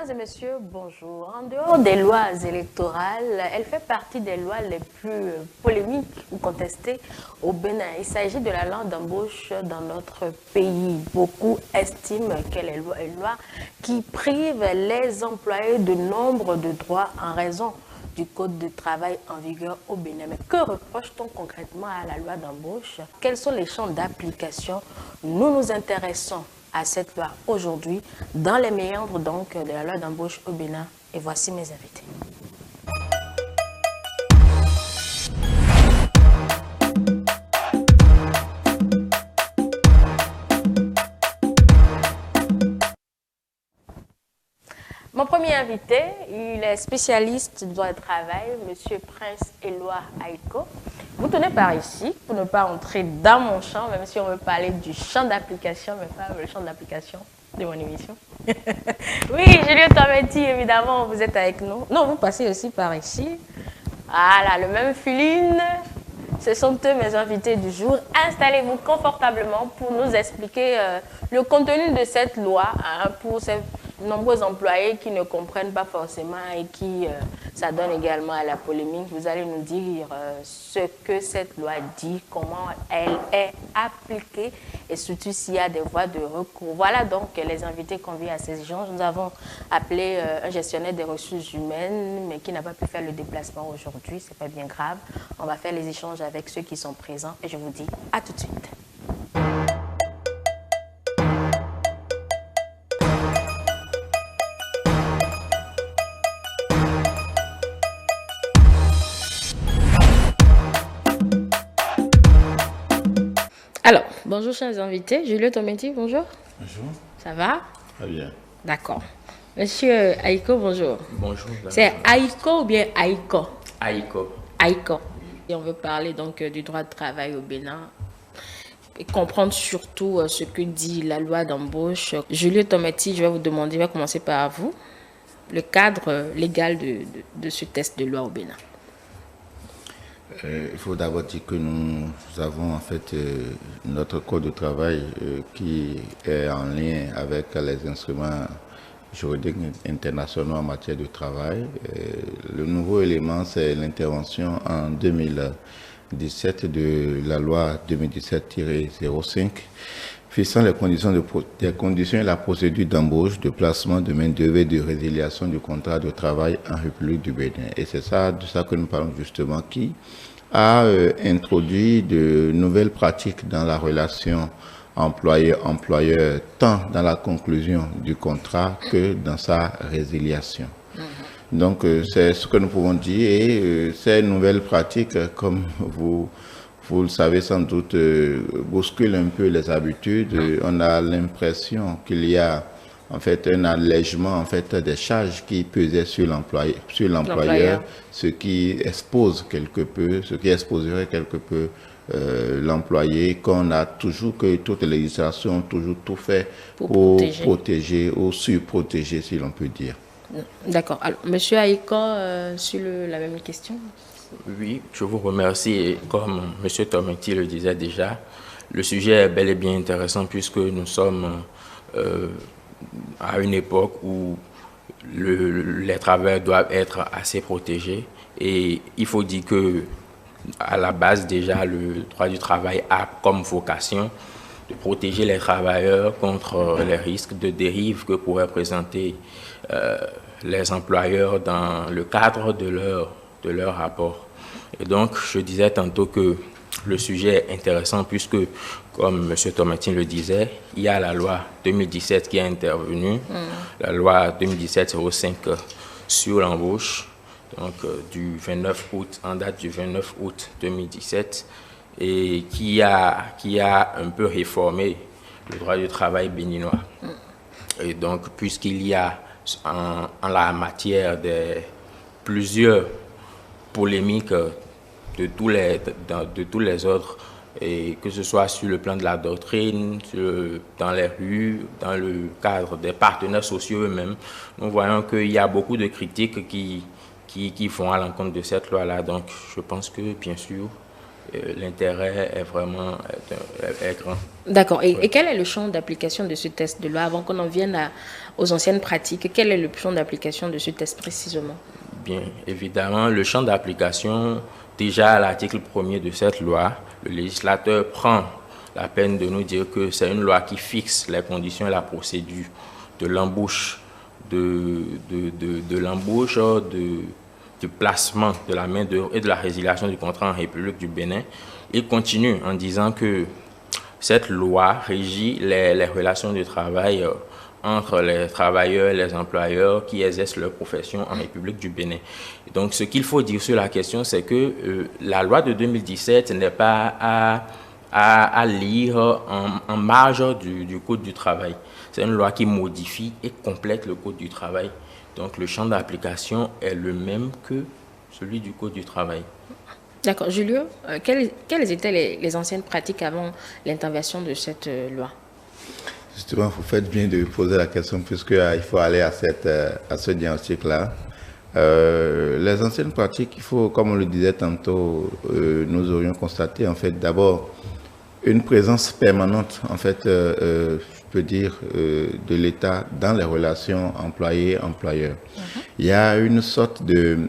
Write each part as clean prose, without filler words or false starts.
Mesdames et messieurs, bonjour. En dehors des lois électorales, elle fait partie des lois les plus polémiques ou contestées au Bénin. Il s'agit de la loi d'embauche dans notre pays. Beaucoup estiment qu'elle est une loi qui prive les employés de nombre de droits en raison du code de travail en vigueur au Bénin. Mais que reproche-t-on concrètement à la loi d'embauche? Quels sont les champs d'application? Nous nous intéressons à cette loi aujourd'hui dans les méandres donc de la loi d'embauche au Bénin. Et voici mes invités. Mon premier invité, il est spécialiste du droit du travail, M. Prince Éloi Aïko. Vous tenez par ici pour ne pas entrer dans mon champ, même si on veut parler du champ d'application, mais pas le champ d'application de mon émission. Oui, Julien Tometti, évidemment, vous êtes avec nous. Non, vous passez aussi par ici. Voilà, le même feeling. Ce sont eux mes invités du jour. Installez-vous confortablement pour nous expliquer le contenu de cette loi pour ces nombreux employés qui ne comprennent pas forcément et qui s'adonnent également à la polémique. Vous allez nous dire ce que cette loi dit, comment elle est appliquée et surtout s'il y a des voies de recours. Voilà donc les invités conviés à ces échanges. Nous avons appelé un gestionnaire des ressources humaines mais qui n'a pas pu faire le déplacement aujourd'hui. Ce n'est pas bien grave. On va faire les échanges avec ceux qui sont présents et je vous dis à tout de suite. Alors, bonjour chers invités. Julien Tometti, bonjour. Bonjour. Ça va? Très bien. D'accord. Monsieur Aïko, bonjour. Bonjour. C'est Aïko ou bien Aïko? Aïko. Aïko. Et on veut parler donc du droit de travail au Bénin et comprendre surtout ce que dit la loi d'embauche. Julien Tometti, je vais vous demander, je vais commencer par vous, le cadre légal de ce texte de loi au Bénin. Il faut d'abord dire que nous avons en fait notre code de travail qui est en lien avec les instruments juridiques internationaux en matière de travail. Le nouveau élément, c'est l'intervention en 2017 de la loi 2017-05 fixant les conditions et la procédure d'embauche, de placement de main-d'œuvre et de résiliation du contrat de travail en République du Bénin. Et c'est de ça que nous parlons justement, qui a introduit de nouvelles pratiques dans la relation employeur-employeur, tant dans la conclusion du contrat que dans sa résiliation. Donc, c'est ce que nous pouvons dire. Et ces nouvelles pratiques, comme vous le savez sans doute, bousculent un peu les habitudes. On a l'impression qu'il y a en fait un allègement en fait des charges qui pesaient sur l'employeur, ce qui exposerait quelque peu l'employé, qu'on a toujours, que toute les législations ont toujours tout fait pour protéger ou surprotéger, si l'on peut dire. D'accord. Alors, Monsieur Aïko, sur la même question. Oui, je vous remercie. Et comme M. Tometti le disait déjà, le sujet est bel et bien intéressant puisque nous sommes à une époque où les travailleurs doivent être assez protégés. Et il faut dire que à la base déjà, le droit du travail a comme vocation de protéger les travailleurs contre les risques de dérive que pourraient présenter les employeurs dans le cadre de leur rapport. Et donc, je disais tantôt que le sujet est intéressant puisque, comme M. Tometti le disait, il y a la loi 2017 qui est intervenue, la loi 2017-05 sur l'embauche, donc du 29 août, en date du 29 août 2017, et qui a un peu réformé le droit du travail béninois. Et donc, puisqu'il y a en la matière plusieurs polémiques de tous les ordres, et que ce soit sur le plan de la doctrine, dans les rues, dans le cadre des partenaires sociaux eux-mêmes, nous voyons qu'il y a beaucoup de critiques qui vont à l'encontre de cette loi-là. Donc, je pense que, bien sûr, l'intérêt est vraiment est grand. D'accord. Et quel est le champ d'application de ce test de loi avant qu'on en vienne aux anciennes pratiques? Quel est le champ d'application de ce test précisément? Bien évidemment, le champ d'application, déjà à l'article 1er de cette loi, le législateur prend la peine de nous dire que c'est une loi qui fixe les conditions et la procédure de l'embauche, du placement de la main-d'œuvre et de la résiliation du contrat en République du Bénin. Il continue en disant que cette loi régit les relations de travail entre les travailleurs et les employeurs qui exercent leur profession en République du Bénin. Donc, ce qu'il faut dire sur la question, c'est que la loi de 2017 n'est pas à lire en marge du Code du travail. C'est une loi qui modifie et complète le Code du travail. Donc, le champ d'application est le même que celui du Code du travail. D'accord. Julio, quelles étaient les anciennes pratiques avant l'intervention de cette loi? Justement, vous faites bien de poser la question puisqu'il faut aller à ce diagnostic-là. Les anciennes pratiques, il faut, comme on le disait tantôt, nous aurions constaté en fait d'abord une présence permanente, en fait, je peux dire, de l'État dans les relations employés-employeurs. Il y a une sorte de,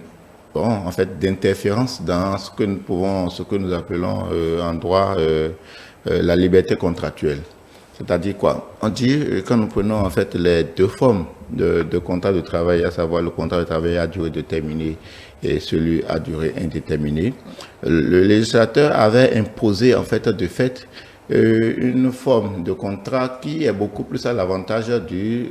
en fait, d'interférence dans ce que nous appelons en droit la liberté contractuelle. C'est-à-dire quoi? On dit, quand nous prenons en fait les deux formes de contrat de travail, à savoir le contrat de travail à durée déterminée et celui à durée indéterminée, le législateur avait imposé en fait de fait une forme de contrat qui est beaucoup plus à l'avantage du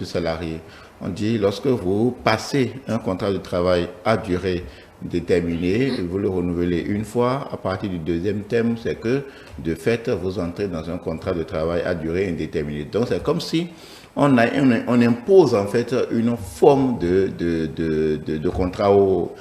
salarié. On dit, lorsque vous passez un contrat de travail à durée déterminé, vous le renouvelez une fois. À partir du deuxième thème, c'est que de fait, vous entrez dans un contrat de travail à durée indéterminée. Donc, c'est comme si on impose en fait une forme de contrat aux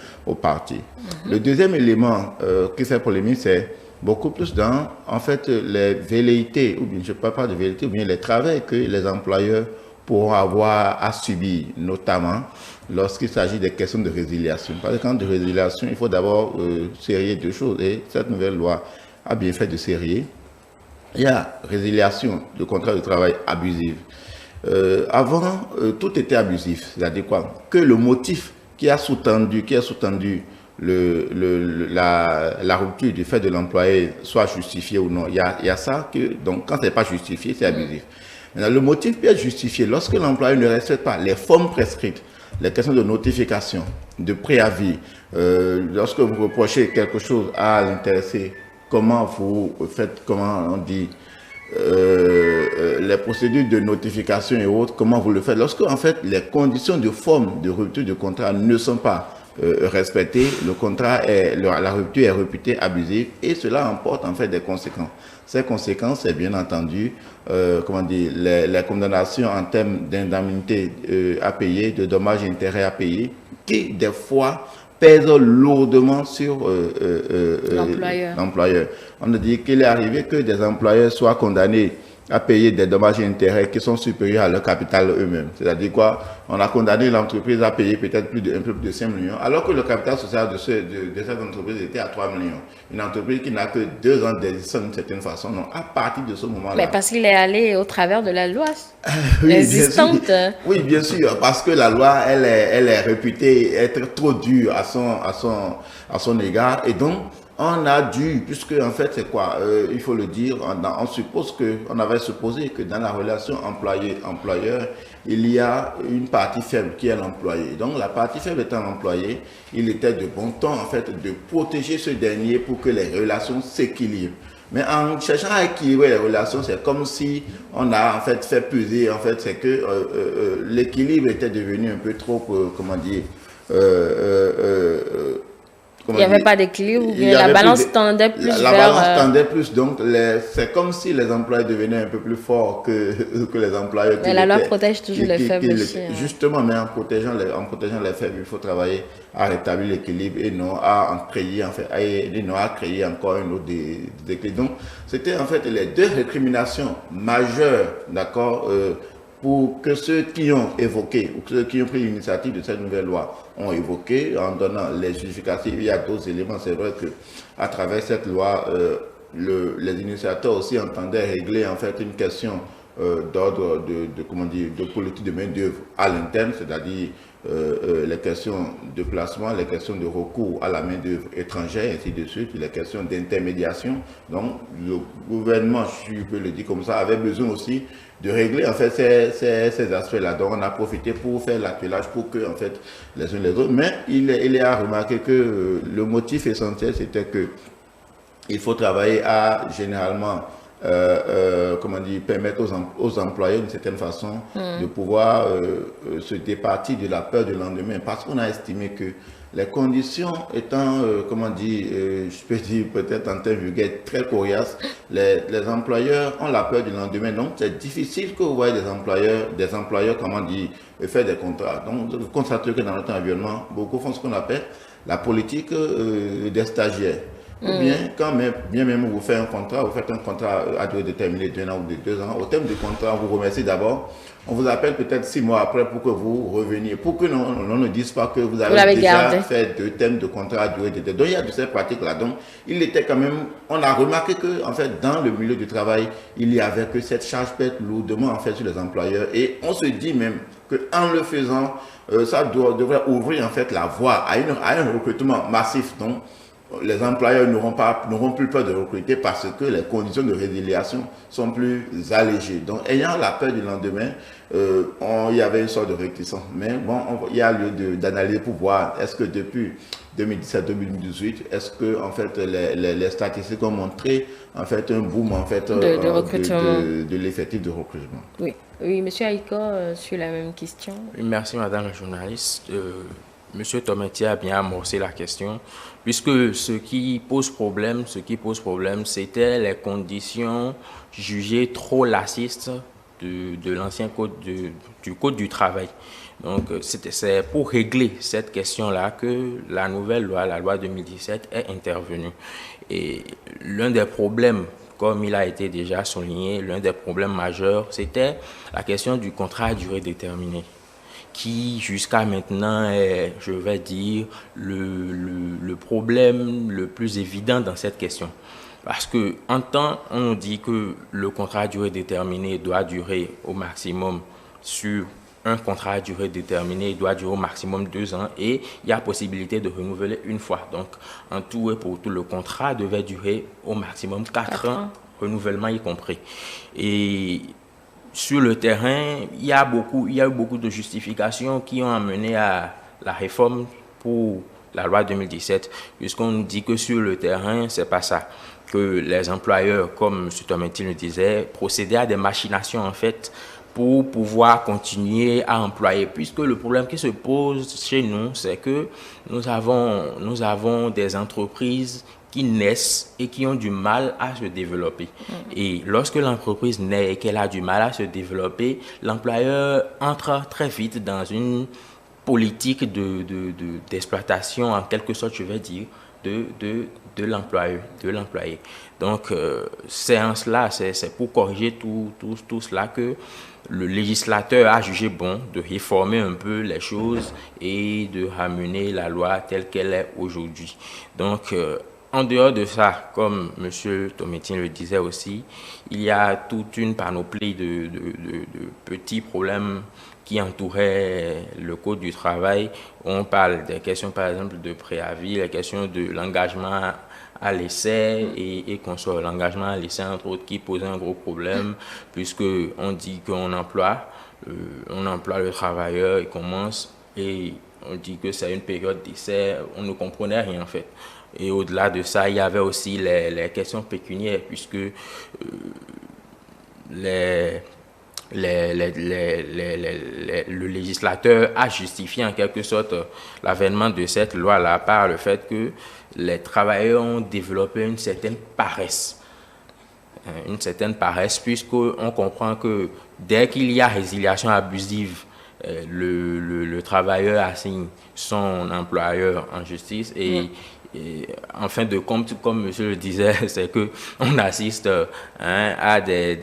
parties. Le deuxième élément qui fait polémique, c'est beaucoup plus dans en fait les velléités, ou bien je ne parle pas de velléités, ou bien les travails que les employeurs pourront avoir à subir, notamment lorsqu'il s'agit des questions de résiliation. Parce que quand de résiliation, il faut d'abord sérier deux choses. Et cette nouvelle loi a bien fait de sérier. Il y a résiliation de contrat de travail abusif. Avant, tout était abusif. C'est-à-dire quoi? Que le motif qui a sous-tendu la rupture du fait de l'employé soit justifié ou non. Il y a ça que, donc, quand ce n'est pas justifié, c'est abusif. Maintenant, le motif peut être justifié lorsque l'employeur ne respecte pas les formes prescrites, les questions de notification, de préavis. Lorsque vous reprochez quelque chose à l'intéressé, comment vous faites, comment on dit, les procédures de notification et autres, comment vous le faites. Lorsque, en fait, les conditions de forme de rupture du contrat ne sont pas respectées, le contrat la rupture est réputée abusive et cela emporte, en fait, des conséquences. Ces conséquences, c'est bien entendu, les condamnations en termes d'indemnité à payer, de dommages et intérêts à payer, qui, des fois, pèsent lourdement sur l'employeur. On a dit qu'il est arrivé que des employeurs soient condamnés à payer des dommages et intérêts qui sont supérieurs à leur capital eux-mêmes. C'est-à-dire quoi? On a condamné l'entreprise à payer peut-être un peu plus de 5 millions, alors que le capital social de cette entreprise était à 3 millions. Une entreprise qui n'a que 2 ans d'existence d'une certaine façon. Donc, à partir de ce moment-là... Mais parce qu'il est allé au travers de la loi oui, existante. Oui, bien sûr, parce que la loi, elle est réputée être trop dure à son égard. Et donc, on a dû, puisque en fait c'est quoi, il faut le dire, on avait supposé que dans la relation employé-employeur, il y a une partie faible qui est l'employé. Donc la partie faible étant l'employé, il était de bon ton en fait de protéger ce dernier pour que les relations s'équilibrent. Mais en cherchant à équilibrer les relations, c'est comme si on a en fait fait peser, en fait c'est que l'équilibre était devenu un peu trop, il n'y avait pas d'équilibre, la balance tendait plus vers... La balance tendait plus, donc c'est comme si les employés devenaient un peu plus forts que les employeurs. Mais la loi protège toujours les faibles aussi. Justement, mais en protégeant les faibles, il faut travailler à rétablir l'équilibre et non à créer encore un autre déséquilibre. Donc, c'était en fait les deux récriminations majeures, d'accord, pour que ceux qui ont évoqué ou ceux qui ont pris l'initiative de cette nouvelle loi ont évoqué en donnant les justificatifs. Il y a d'autres éléments. C'est vrai que à travers cette loi, les initiateurs aussi entendaient régler en fait une question d'ordre de politique de main-d'œuvre à l'interne, c'est-à-dire les questions de placement, les questions de recours à la main-d'œuvre étrangère, ainsi de suite, les questions d'intermédiation. Donc, le gouvernement, je peux le dire comme ça, avait besoin aussi de régler en fait ces aspects-là. Donc, on a profité pour faire l'attelage pour que en fait les uns les autres. Mais il est à remarquer que le motif essentiel, c'était que il faut travailler à généralement permettre aux employeurs d'une certaine façon de pouvoir se départir de la peur du lendemain, parce qu'on a estimé que les conditions étant, je peux dire peut-être en termes vulgaires, très coriaces, les employeurs ont la peur du lendemain. Donc, c'est difficile que vous voyez des employeurs, faire des contrats. Donc, vous constatez que dans notre environnement, beaucoup font ce qu'on appelle la politique des stagiaires. Ou bien, quand même vous faites un contrat à durée déterminée d'1 an ou de 2 ans. Au terme du contrat, on vous remercie d'abord. On vous appelle peut-être 6 mois après pour que vous reveniez. Pour que l'on ne dise pas que vous avez déjà fait 2 thèmes de contrat à durée déterminée. Donc, il y a de ces pratiques-là. Donc, il était quand même, on a remarqué que, en fait, dans le milieu du travail, il y avait que cette charge peut être lourdement, en fait, sur les employeurs. Et on se dit même qu'en le faisant, ça devrait ouvrir, en fait, la voie à un recrutement massif. Donc, les employeurs n'auront plus peur de recruter parce que les conditions de résiliation sont plus allégées. Donc, ayant la peur du lendemain, il y avait une sorte de réticence. Mais bon, il y a lieu d'analyser pour voir, est-ce que depuis 2017-2018, est-ce que en fait les statistiques ont montré en fait un boom en fait de l'effectif de recrutement. Oui, Monsieur Aiko, sur la même question. Merci Madame la journaliste. Monsieur Tometier a bien amorcé la question, puisque ce qui pose problème, c'était les conditions jugées trop laxistes de l'ancien code du code du travail. Donc, c'est pour régler cette question-là que la nouvelle loi, la loi 2017, est intervenue. Et l'un des problèmes, comme il a été déjà souligné, l'un des problèmes majeurs, c'était la question du contrat à durée déterminée, qui jusqu'à maintenant est, je vais dire, le problème le plus évident dans cette question. Parce que en temps, on nous dit que le contrat à durée déterminée doit durer au maximum sur un contrat à durée déterminée doit durer au maximum 2 ans et il y a possibilité de renouveler une fois. Donc, en tout et pour tout, le contrat devait durer au maximum 4 ans, renouvellement y compris. Et sur le terrain, il y a eu beaucoup de justifications qui ont amené à la réforme pour la loi 2017, puisqu'on nous dit que sur le terrain, c'est pas ça. Que les employeurs, comme M. Tometi le disait, procédaient à des machinations en fait pour pouvoir continuer à employer. Puisque le problème qui se pose chez nous, c'est que nous avons des entreprises qui naissent et qui ont du mal à se développer. Et lorsque l'entreprise naît et qu'elle a du mal à se développer, l'employeur entre très vite dans une politique d'exploitation, en quelque sorte, je vais dire, de l'employé. Donc, c'est en cela, c'est pour corriger tout cela que le législateur a jugé bon de réformer un peu les choses et de ramener la loi telle qu'elle est aujourd'hui. Donc, en dehors de ça, comme M. Tometi le disait aussi, il y a toute une panoplie de petits problèmes qui entouraient le code du travail. On parle des questions, par exemple, de préavis, les questions de l'engagement à l'essai et qu'on soit l'engagement à l'essai, entre autres, qui pose un gros problème, puisqu'on dit qu'on emploie le travailleur, il commence et on dit que c'est une période d'essai, on ne comprenait rien en fait. Et au-delà de ça, il y avait aussi les questions pécuniaires, puisque le législateur a justifié en quelque sorte l'avènement de cette loi-là par le fait que les travailleurs ont développé une certaine paresse. Puisqu'on comprend que dès qu'il y a résiliation abusive, le travailleur assigne son employeur en justice et en fin de compte, comme monsieur le disait, c'est qu'on assiste à des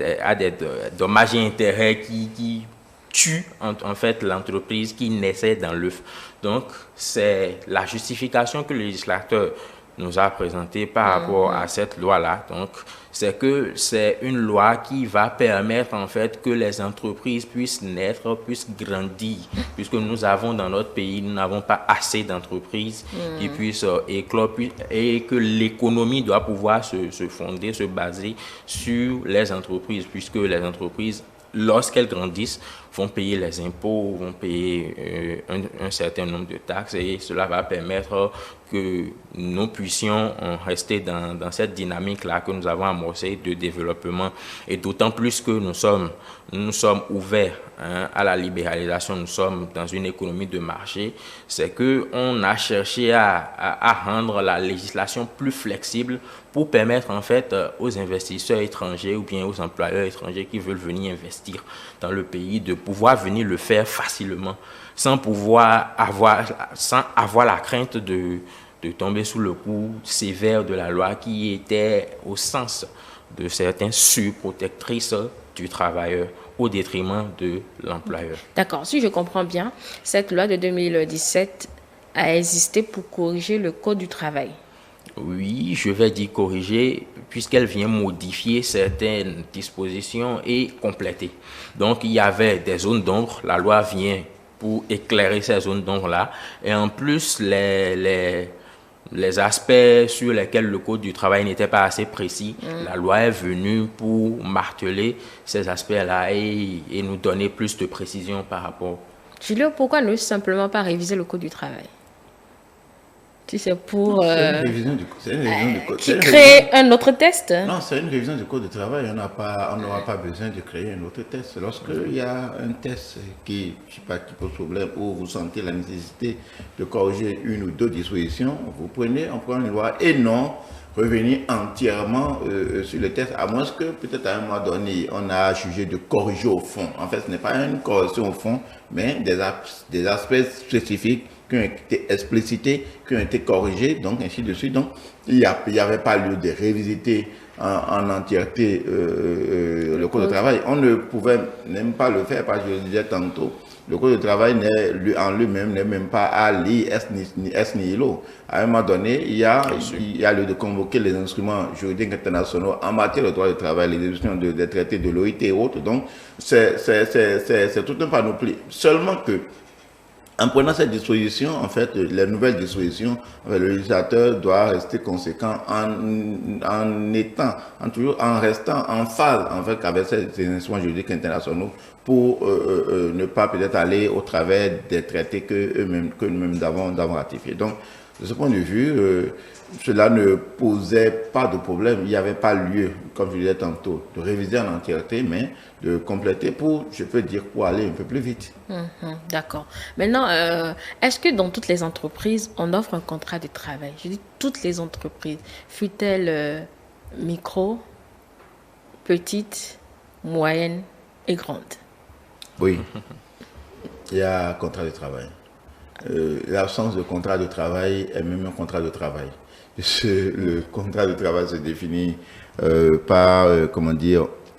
dommages et intérêts qui tue en fait l'entreprise qui naissait dans l'œuf. Donc, c'est la justification que le législateur nous a présentée par rapport à cette loi-là. Donc, c'est que c'est une loi qui va permettre en fait que les entreprises puissent naître, puissent grandir, puisque nous avons dans notre pays, nous n'avons pas assez d'entreprises qui puissent éclore, et que l'économie doit pouvoir se fonder, se baser sur les entreprises, puisque les entreprises, lorsqu'elles grandissent, vont payer les impôts, vont payer un certain nombre de taxes, et cela va permettre que nous puissions rester dans cette dynamique-là que nous avons amorcée de développement. Et d'autant plus que nous sommes ouverts à la libéralisation, nous sommes dans une économie de marché, c'est qu'on a cherché à rendre la législation plus flexible pour permettre en fait aux investisseurs étrangers ou bien aux employeurs étrangers qui veulent venir investir dans le pays de pouvoir venir le faire facilement sans avoir la crainte de tomber sous le coup sévère de la loi qui était au sens de certaines surprotectrices du travailleur au détriment de l'employeur. D'accord, si je comprends bien, cette loi de 2017 a existé pour corriger le Code du travail. Oui, je vais dire corriger, puisqu'elle vient modifier certaines dispositions et compléter. Donc, il y avait des zones d'ombre, la loi vient pour éclairer ces zones d'ombre-là, et en plus, les aspects sur lesquels le Code du travail n'était pas assez précis, la loi est venue pour marteler ces aspects-là et nous donner plus de précision par rapport. Julio, pourquoi ne simplement pas réviser le Code du travail? Si c'est pour C'est une révision du code. Créer un autre test? Non, c'est une révision du code de travail. On n'aura pas besoin de créer un autre test. Lorsqu'il y a un test qui pose problème ou vous sentez la nécessité de corriger une ou deux dispositions, on prend une loi et non revenir entièrement sur le test, à moins que peut-être à un moment donné, on a jugé de corriger au fond. En fait, ce n'est pas une correction au fond, mais des aspects spécifiques qui ont été explicités, qui ont été corrigés, donc ainsi de suite. Donc, il n'y avait pas lieu de révisiter en entièreté le Code de travail. On ne pouvait même pas le faire, parce que je le disais tantôt, le Code de travail en lui-même n'est même pas à lire es nihilo. À un moment donné, il y a lieu de convoquer les instruments juridiques internationaux en matière de droit du travail, les décisions des traités de l'OIT et autres. Donc, c'est tout un panoplie. Seulement que, en prenant cette disposition, en fait, les nouvelles dispositions, le législateur doit rester conséquent en restant en phase, en fait, avec ces instruments juridiques internationaux pour ne pas peut-être aller au travers des traités que nous-mêmes avons ratifiés. Donc, de ce point de vue, cela ne posait pas de problème. Il n'y avait pas lieu, comme je disais tantôt, de réviser en entièreté, mais de compléter pour aller un peu plus vite. D'accord. Maintenant, est-ce que dans toutes les entreprises, on offre un contrat de travail? Je dis toutes les entreprises, fut-elles micro, petites, moyennes et grandes? Oui, il y a un contrat de travail. L'absence de contrat de travail est même un contrat de travail. Le contrat de travail se définit par,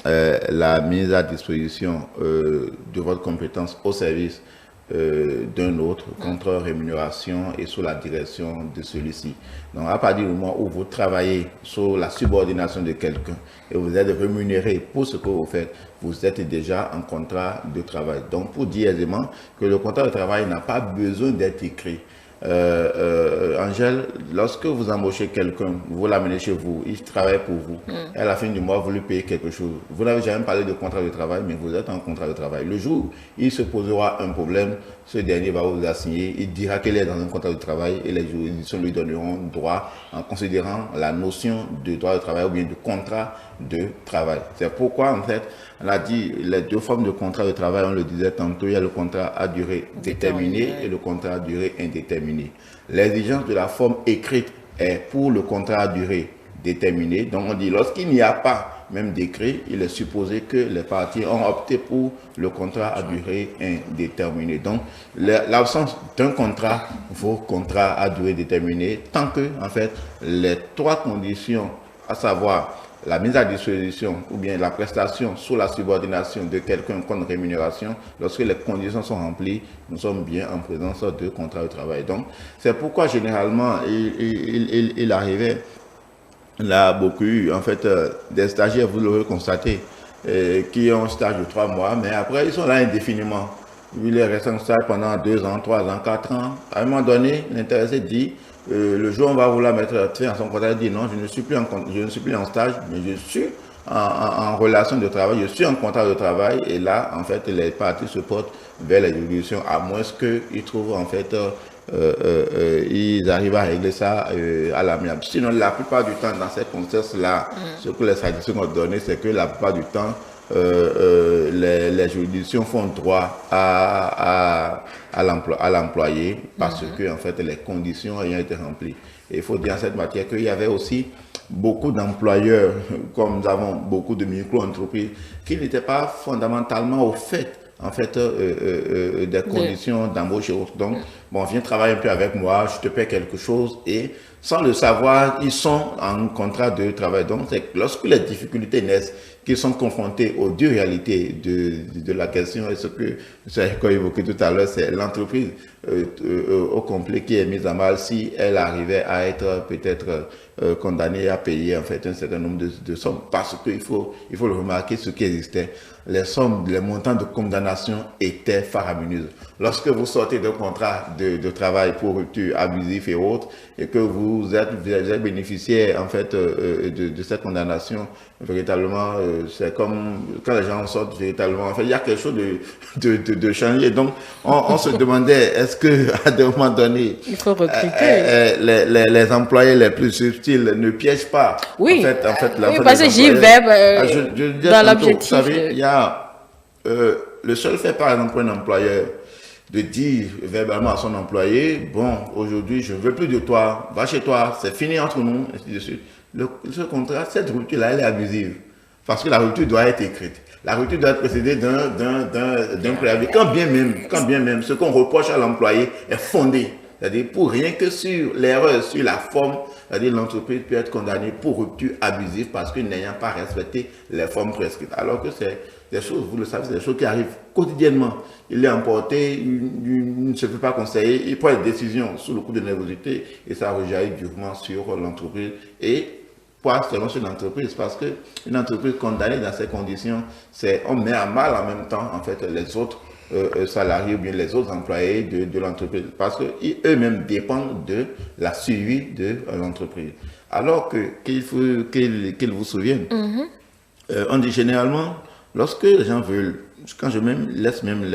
la mise à disposition de votre compétence au service d'un autre contre rémunération et sous la direction de celui-ci. Donc, à partir du moment où vous travaillez sous la subordination de quelqu'un et vous êtes rémunéré pour ce que vous faites, vous êtes déjà en contrat de travail. Donc, pour dire aisément que le contrat de travail n'a pas besoin d'être écrit. Angèle, lorsque vous embauchez quelqu'un, vous l'amenez chez vous, il travaille pour vous. Et à la fin du mois, vous lui payez quelque chose. Vous n'avez jamais parlé de contrat de travail, mais vous êtes en contrat de travail. Le jour où il se posera un problème, ce dernier va vous assigner, il dira qu'il est dans un contrat de travail et les juridictions lui donneront droit en considérant la notion de droit de travail ou bien de contrat de travail. C'est pourquoi, en fait, on a dit les deux formes de contrat de travail, on le disait tantôt, il y a le contrat à durée déterminée et le contrat à durée indéterminée. L'exigence de la forme écrite est pour le contrat à durée déterminée. Donc on dit, lorsqu'il n'y a pas même d'écrit, il est supposé que les parties ont opté pour le contrat à durée indéterminée. Donc l'absence d'un contrat vaut contrat à durée déterminée tant que, en fait, les trois conditions, à savoir la mise à disposition ou bien la prestation sous la subordination de quelqu'un contre rémunération, lorsque les conditions sont remplies, nous sommes bien en présence de contrat de travail. Donc, c'est pourquoi généralement, il arrivait, là, beaucoup eu en fait des stagiaires, vous l'aurez constaté, qui ont un stage de 3 mois, mais après, ils sont là indéfiniment. Il est resté en stage pendant 2 ans, 3 ans, 4 ans. À un moment donné, l'intéressé dit, le jour où on va vouloir mettre fin à son contrat, il dit non, je ne suis plus en stage, mais je suis en relation de travail, je suis en contrat de travail, et là, en fait, les parties se portent vers les juridictions, à moins qu'ils trouvent, en fait, ils arrivent à régler ça à l'amiable. Sinon, la plupart du temps, dans ces contextes-là, ce que les statistiques ont donné, c'est que la plupart du temps, les juridictions font droit à l'employé parce que en fait les conditions ont été remplies. Et il faut dire en cette matière qu'il y avait aussi beaucoup d'employeurs, comme nous avons beaucoup de micro-entreprises, qui n'étaient pas fondamentalement au fait en fait des conditions d'embauche et autres. Donc, bon, viens travailler un peu avec moi, je te paie quelque chose, et sans le savoir, ils sont en contrat de travail. Donc, c'est lorsque les difficultés naissent, qu'ils sont confrontés aux deux réalités de la question, et ce que j'ai évoqué tout à l'heure, c'est l'entreprise au complet qui est mise à mal si elle arrivait à être peut-être condamnée à payer en fait un certain nombre de sommes, parce qu'il faut le remarquer, ce qui existait, les sommes, les montants de condamnation étaient faramineux. Lorsque vous sortez d'un contrat de travail pour rupture abusive et autres, et que vous êtes bénéficiaire en fait de cette condamnation, véritablement, c'est comme quand les gens sortent véritablement, en fait, il y a quelque chose de changé. Donc, on se demandait, est-ce que à un moment donné, il faut recruter. Les employés les plus subtils ne piègent pas. Oui, en fait, oui, parce que j'y vais dans l'objectif. Vous savez, il y a le seul fait, par exemple, pour un employeur de dire verbalement à son employé, bon, aujourd'hui, je ne veux plus de toi, va chez toi, c'est fini entre nous, et ainsi de suite. Ce contrat, cette rupture-là, elle est abusive. Parce que la rupture doit être écrite. La rupture doit être précédée d'un préavis. Quand bien même, ce qu'on reproche à l'employé est fondé. C'est-à-dire, pour rien que sur l'erreur, sur la forme, c'est-à-dire l'entreprise peut être condamnée pour rupture abusive parce que n'ayant pas respecté les formes prescrites. Alors que c'est des choses, vous le savez, c'est des choses qui arrivent quotidiennement. Il est emporté, il ne se fait pas conseiller, il prend des décisions sous le coup de nervosité et ça rejaillit durement sur l'entreprise et pas seulement sur l'entreprise, parce qu'une entreprise condamnée dans ces conditions, on met à mal en même temps en fait les autres salariés ou bien les autres employés de l'entreprise, parce qu'eux-mêmes dépendent de la suivi de l'entreprise. Alors qu'il vous souvienne, on dit généralement, lorsque les gens veulent, quand je laisse même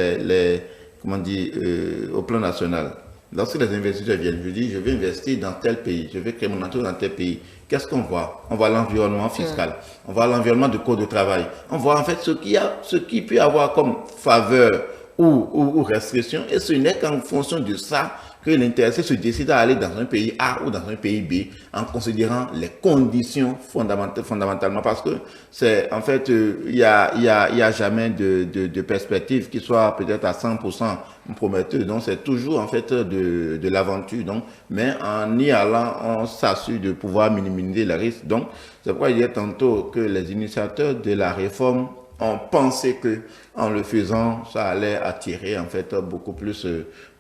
comment dire, au plan national, lorsque les investisseurs viennent, je dis, je vais investir dans tel pays, je vais créer mon entreprise dans tel pays. Qu'est-ce qu'on voit? On voit l'environnement fiscal, on voit l'environnement de code de travail, on voit en fait ce qui peut avoir comme faveur ou restriction, et ce n'est qu'en fonction de ça que l'intéressé se décide à aller dans un pays A ou dans un pays B en considérant les conditions fondamentalement, parce que c'est en fait il y a jamais de perspective qui soit peut-être à 100% prometteuse, donc c'est toujours en fait de l'aventure, donc mais en y allant on s'assure de pouvoir minimiser les risques. Donc c'est pourquoi il y a tantôt que les initiateurs de la réforme ont pensé que en le faisant, ça allait attirer en fait beaucoup plus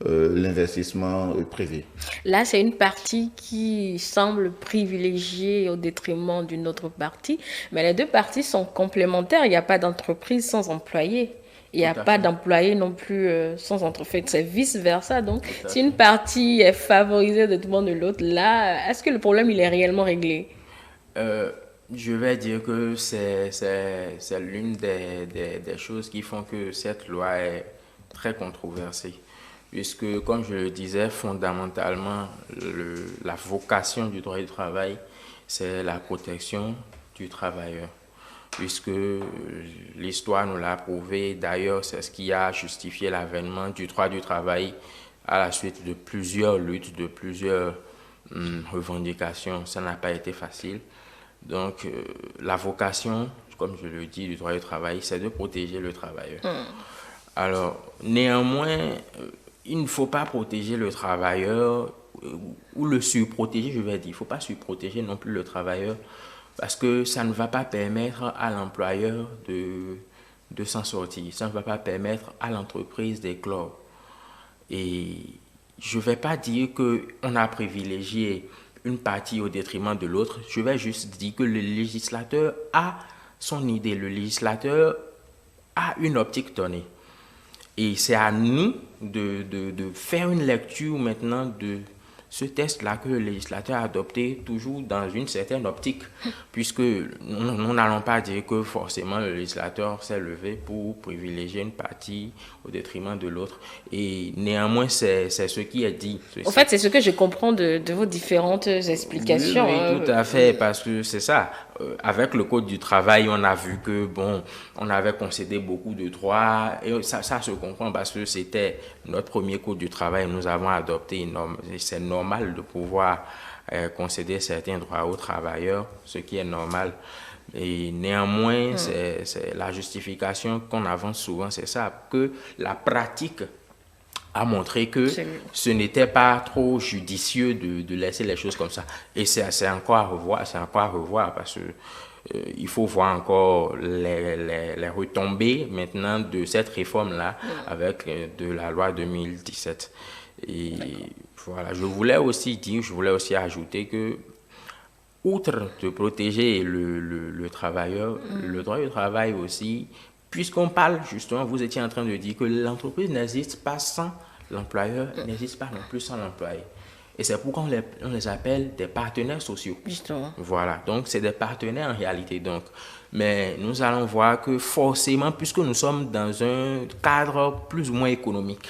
l'investissement privé. Là, c'est une partie qui semble privilégiée au détriment d'une autre partie, mais les deux parties sont complémentaires. Il n'y a pas d'entreprise sans employé. Il n'y a pas d'employé non plus sans entreprise. C'est vice-versa. Donc, si une partie est favorisée au détriment de l'autre, là, est-ce que le problème il est réellement réglé? Je vais dire que c'est l'une des choses qui font que cette loi est très controversée. Puisque, comme je le disais, fondamentalement, la vocation du droit du travail, c'est la protection du travailleur. Puisque l'histoire nous l'a prouvé, d'ailleurs, c'est ce qui a justifié l'avènement du droit du travail à la suite de plusieurs luttes, de plusieurs revendications. Ça n'a pas été facile. Donc, la vocation, comme je le dis, du droit du travail, c'est de protéger le travailleur. Alors, néanmoins, il ne faut pas protéger le travailleur ou le surprotéger, je vais dire. Il ne faut pas surprotéger non plus le travailleur parce que ça ne va pas permettre à l'employeur de s'en sortir. Ça ne va pas permettre à l'entreprise d'éclore. Et je ne vais pas dire qu'on a privilégié une partie au détriment de l'autre. Je vais juste dire que le législateur a son idée. Le législateur a une optique donnée. Et c'est à nous de faire une lecture maintenant de ce test-là que le législateur a adopté toujours dans une certaine optique, puisque nous n'allons pas dire que forcément le législateur s'est levé pour privilégier une partie au détriment de l'autre. Et néanmoins, c'est ce qui est dit. En fait, c'est ce que je comprends de vos différentes explications. Oui, tout à fait, parce que c'est ça. Avec le Code du travail, on a vu que, bon, on avait concédé beaucoup de droits, et ça se comprend parce que c'était notre premier Code du travail. Nous avons adopté, c'est normal de pouvoir concéder certains droits aux travailleurs, ce qui est normal. Et néanmoins, c'est la justification qu'on avance souvent, c'est ça, que la pratique a montré que ce n'était pas trop judicieux de laisser les choses comme ça. Et c'est encore à revoir, parce que il faut voir encore les retombées maintenant de cette réforme-là avec de la loi 2017. Et voilà, je voulais aussi ajouter que, outre de protéger le travailleur, le droit du travail aussi, puisqu'on parle justement, vous étiez en train de dire que l'entreprise n'existe pas sans l'employeur, n'existe pas non plus sans l'employé. Et c'est pourquoi on les appelle des partenaires sociaux. Justement. Voilà, donc c'est des partenaires en réalité. Donc. Mais nous allons voir que forcément, puisque nous sommes dans un cadre plus ou moins économique,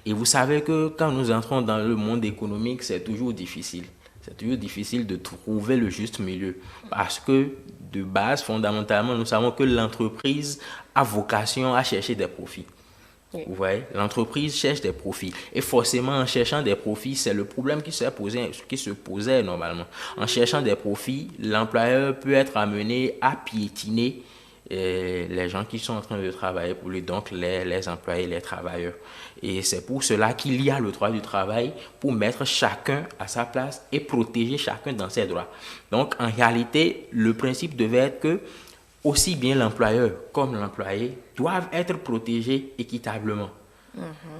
et vous savez que quand nous entrons dans le monde économique, c'est toujours difficile. C'est toujours difficile de trouver le juste milieu. Parce que, de base, fondamentalement, nous savons que l'entreprise a vocation à chercher des profits. Oui. Vous voyez, l'entreprise cherche des profits. Et forcément, en cherchant des profits, c'est le problème qui se posait normalement. En cherchant des profits, l'employeur peut être amené à piétiner les gens qui sont en train de travailler pour lui, donc les employés, les travailleurs. Et c'est pour cela qu'il y a le droit du travail, pour mettre chacun à sa place et protéger chacun dans ses droits. Donc, en réalité, le principe devait être que aussi bien l'employeur comme l'employé doivent être protégés équitablement.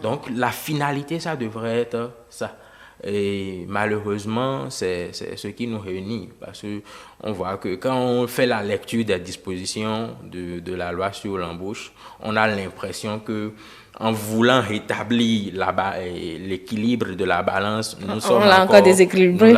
Donc, la finalité, ça devrait être ça. Et malheureusement, c'est ce qui nous réunit, parce qu'on voit que quand on fait la lecture des dispositions de la loi sur l'embauche, on a l'impression que en voulant rétablir l'équilibre de la balance, nous l'avons encore déséquilibré.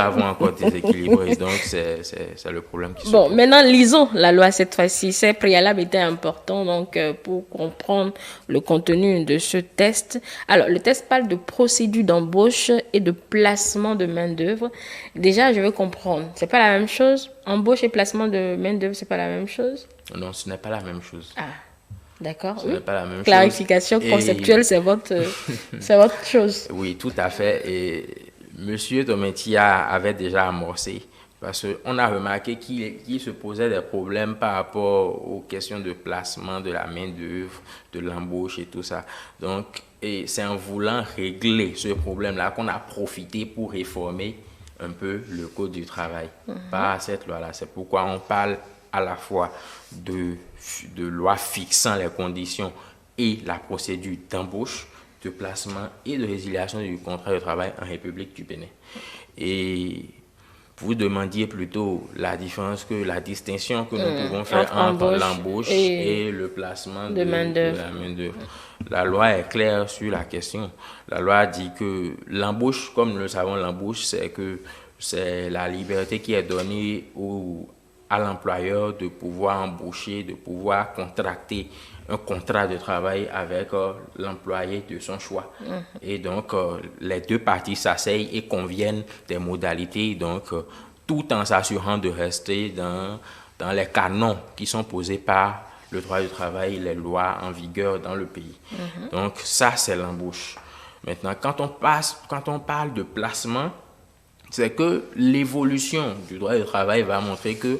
Donc, c'est le problème qui se pose. Maintenant, lisons la loi cette fois-ci. Ces préalables étaient importants donc, pour comprendre le contenu de ce test. Alors, le test parle de procédure d'embauche et de placement de main-d'œuvre. Déjà, je veux comprendre. C'est pas la même chose? Embauche et placement de main-d'œuvre, c'est pas la même chose? Non, ce n'est pas la même chose. Ah. D'accord. Ce n'est pas la même Clarification chose. Conceptuelle, c'est votre chose. Oui, tout à fait. Et M. Tomentia avait déjà amorcé, parce qu'on a remarqué qu'il se posait des problèmes par rapport aux questions de placement de la main-d'œuvre, de l'embauche et tout ça. Donc, et c'est en voulant régler ce problème-là qu'on a profité pour réformer un peu le Code du travail par cette loi-là. C'est pourquoi on parle à la fois de loi fixant les conditions et la procédure d'embauche, de placement et de résiliation du contrat de travail en République du Bénin. Et vous demandiez plutôt la distinction que nous pouvons faire entre l'embauche et le placement de la main-d'œuvre. La loi est claire sur la question. La loi dit que l'embauche, comme nous le savons, l'embauche, c'est la liberté qui est donnée à l'employeur de pouvoir embaucher, de pouvoir contracter un contrat de travail avec l'employé de son choix. Et donc, les deux parties s'asseyent et conviennent des modalités, donc, tout en s'assurant de rester dans les canons qui sont posés par le droit du travail et les lois en vigueur dans le pays. Donc, ça, c'est l'embauche. Maintenant, quand on parle de placement, c'est que l'évolution du droit du travail va montrer que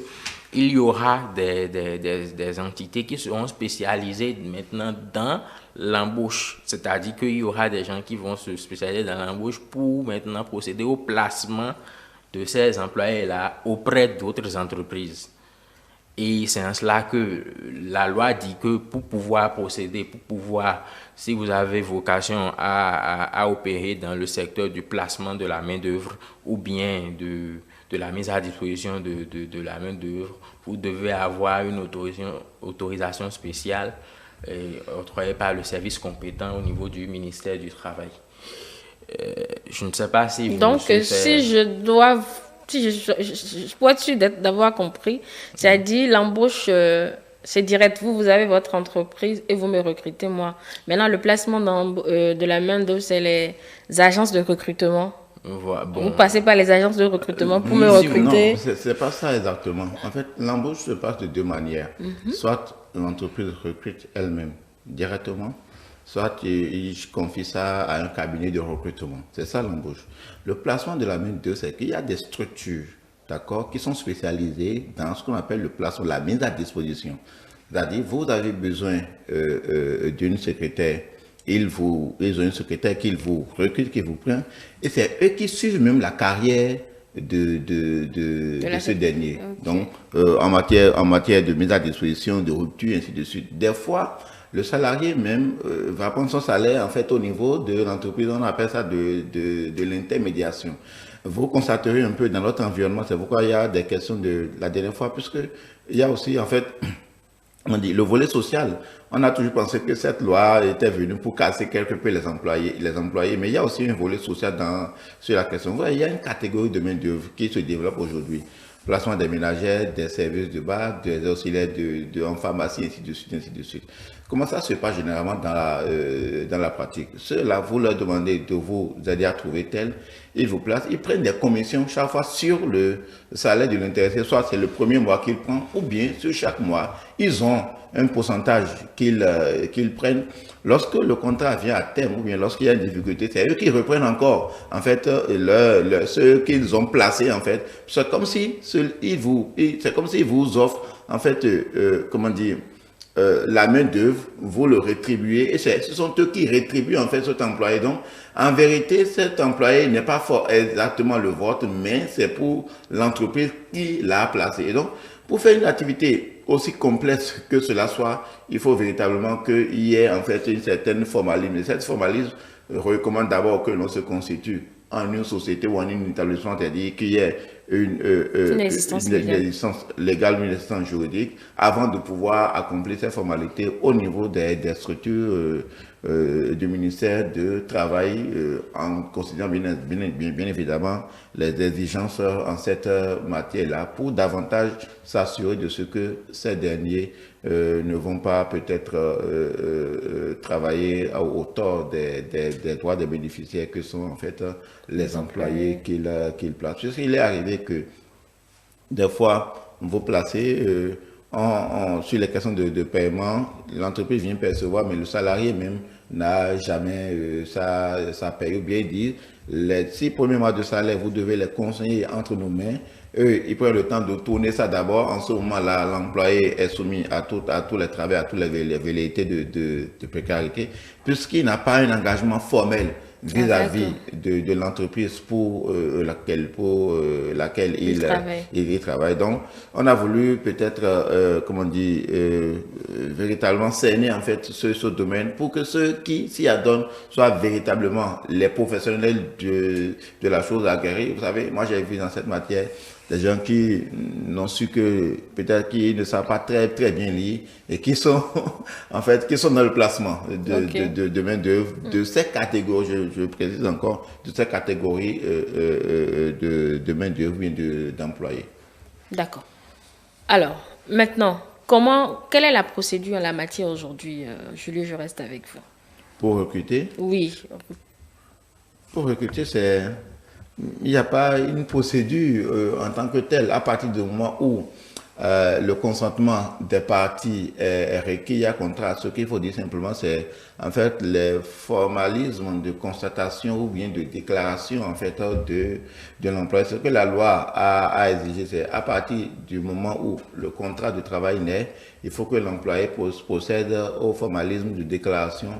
il y aura des entités qui seront spécialisées maintenant dans l'embauche. C'est-à-dire qu'il y aura des gens qui vont se spécialiser dans l'embauche pour maintenant procéder au placement de ces employés-là auprès d'autres entreprises. Et c'est en cela que la loi dit que pour pouvoir procéder, pour pouvoir, si vous avez vocation à opérer dans le secteur du placement de la main-d'œuvre ou bien de la mise à disposition de la main-d'œuvre, vous devez avoir une autorisation spéciale octroyée par le service compétent au niveau du ministère du Travail. Je ne sais pas si vous... Donc, si je dois... Si je pour être sûr d'avoir compris, c'est-à-dire l'embauche, c'est direct. Vous avez votre entreprise et vous me recrutez moi. Maintenant, le placement de la main-d'œuvre, c'est les agences de recrutement. Voilà, bon. Vous passez par les agences de recrutement pour me recruter. Non, c'est pas ça exactement. En fait, l'embauche se passe de deux manières. Soit l'entreprise recrute elle-même directement, soit il confie ça à un cabinet de recrutement. C'est ça l'embauche. Le placement de la main-d'œuvre, c'est qu'il y a des structures, d'accord, qui sont spécialisées dans ce qu'on appelle le placement, la mise à disposition. C'est-à-dire, vous avez besoin d'une secrétaire, ils ont une secrétaire qu'ils vous recrutent, qui vous prend, et c'est eux qui suivent même la carrière de ce dernier. Okay. Donc, en matière de mise à disposition, de rupture, ainsi de suite. Des fois, le salarié même va prendre son salaire en fait au niveau de l'entreprise, on appelle ça de l'intermédiation. Vous constaterez un peu dans notre environnement, c'est pourquoi il y a des questions de la dernière fois, puisque il y a aussi en fait, on dit le volet social. On a toujours pensé que cette loi était venue pour casser quelque peu les employés, mais il y a aussi un volet social sur la question. Vous voyez, il y a une catégorie de main-d'œuvre qui se développe aujourd'hui. Placement des ménagères, des services de bar, des auxiliaires en pharmacie, ainsi de suite, ainsi de suite. Comment ça se passe généralement dans la pratique? Ceux-là, vous leur demandez de vous aider à trouver tel, ils vous placent, ils prennent des commissions chaque fois sur le salaire de l'intéressé, soit c'est le premier mois qu'ils prennent, ou bien sur chaque mois, ils ont un pourcentage qu'ils prennent. Lorsque le contrat vient à terme, ou bien lorsqu'il y a une difficulté, c'est eux qui reprennent encore, en fait, ceux qu'ils ont placés, en fait. C'est comme si ils vous offrent, en fait, comment dire, la main-d'œuvre, vous le rétribuez, et ce sont eux qui rétribuent en fait cet employé. Donc, en vérité, cet employé n'est pas exactement le vôtre, mais c'est pour l'entreprise qui l'a placé. Et donc, pour faire une activité aussi complexe que cela soit, il faut véritablement qu'il y ait en fait une certaine formalisme. Et cette formalisme recommande d'abord que l'on se constitue en une société ou en un établissement, c'est-à-dire qu'il y ait une existence légale, une existence juridique, avant de pouvoir accomplir ces formalités au niveau des structures du ministère du Travail, en considérant bien évidemment les exigences en cette matière-là, pour davantage s'assurer de ce que ces derniers ne vont pas peut-être travailler au tort des droits des bénéficiaires que sont en fait les employés qu'ils placent. Parce qu'il est arrivé que des fois, vous placez sur les questions de paiement, l'entreprise vient percevoir, mais le salarié même n'a jamais sa paye. Ou bien dire, les 6 premiers mois de salaire, vous devez les conseiller entre nos mains. Eux, ils prennent le temps de tourner ça d'abord. En ce moment-là, l'employé est soumis à tous les travaux, à toutes les velléités de précarité, puisqu'il n'a pas un engagement formel vis-à-vis de l'entreprise pour laquelle il travaille. Donc, on a voulu peut-être, véritablement cerner en fait ce domaine pour que ceux qui s'y adonnent soient véritablement les professionnels de la chose aguerrie. Vous savez, moi j'ai vu dans cette matière des gens qui n'ont su que, peut-être qui ne savent pas très bien lire et qui sont, en fait, qui sont dans le placement de main-d'œuvre, de ces catégories, je précise encore, de ces catégories de main-d'œuvre ou d'employés. D'accord. Alors, maintenant, quelle est la procédure en la matière aujourd'hui, Julie, je reste avec vous. Pour recruter? Oui. Pour recruter, il n'y a pas une procédure en tant que telle. À partir du moment où le consentement des parties est requis, il y a contrat. Ce qu'il faut dire simplement, c'est en fait les formalismes de constatation ou bien de déclaration en fait de l'employé. Ce que la loi a exigé, c'est à partir du moment où le contrat de travail naît, il faut que l'employé procède au formalisme de déclaration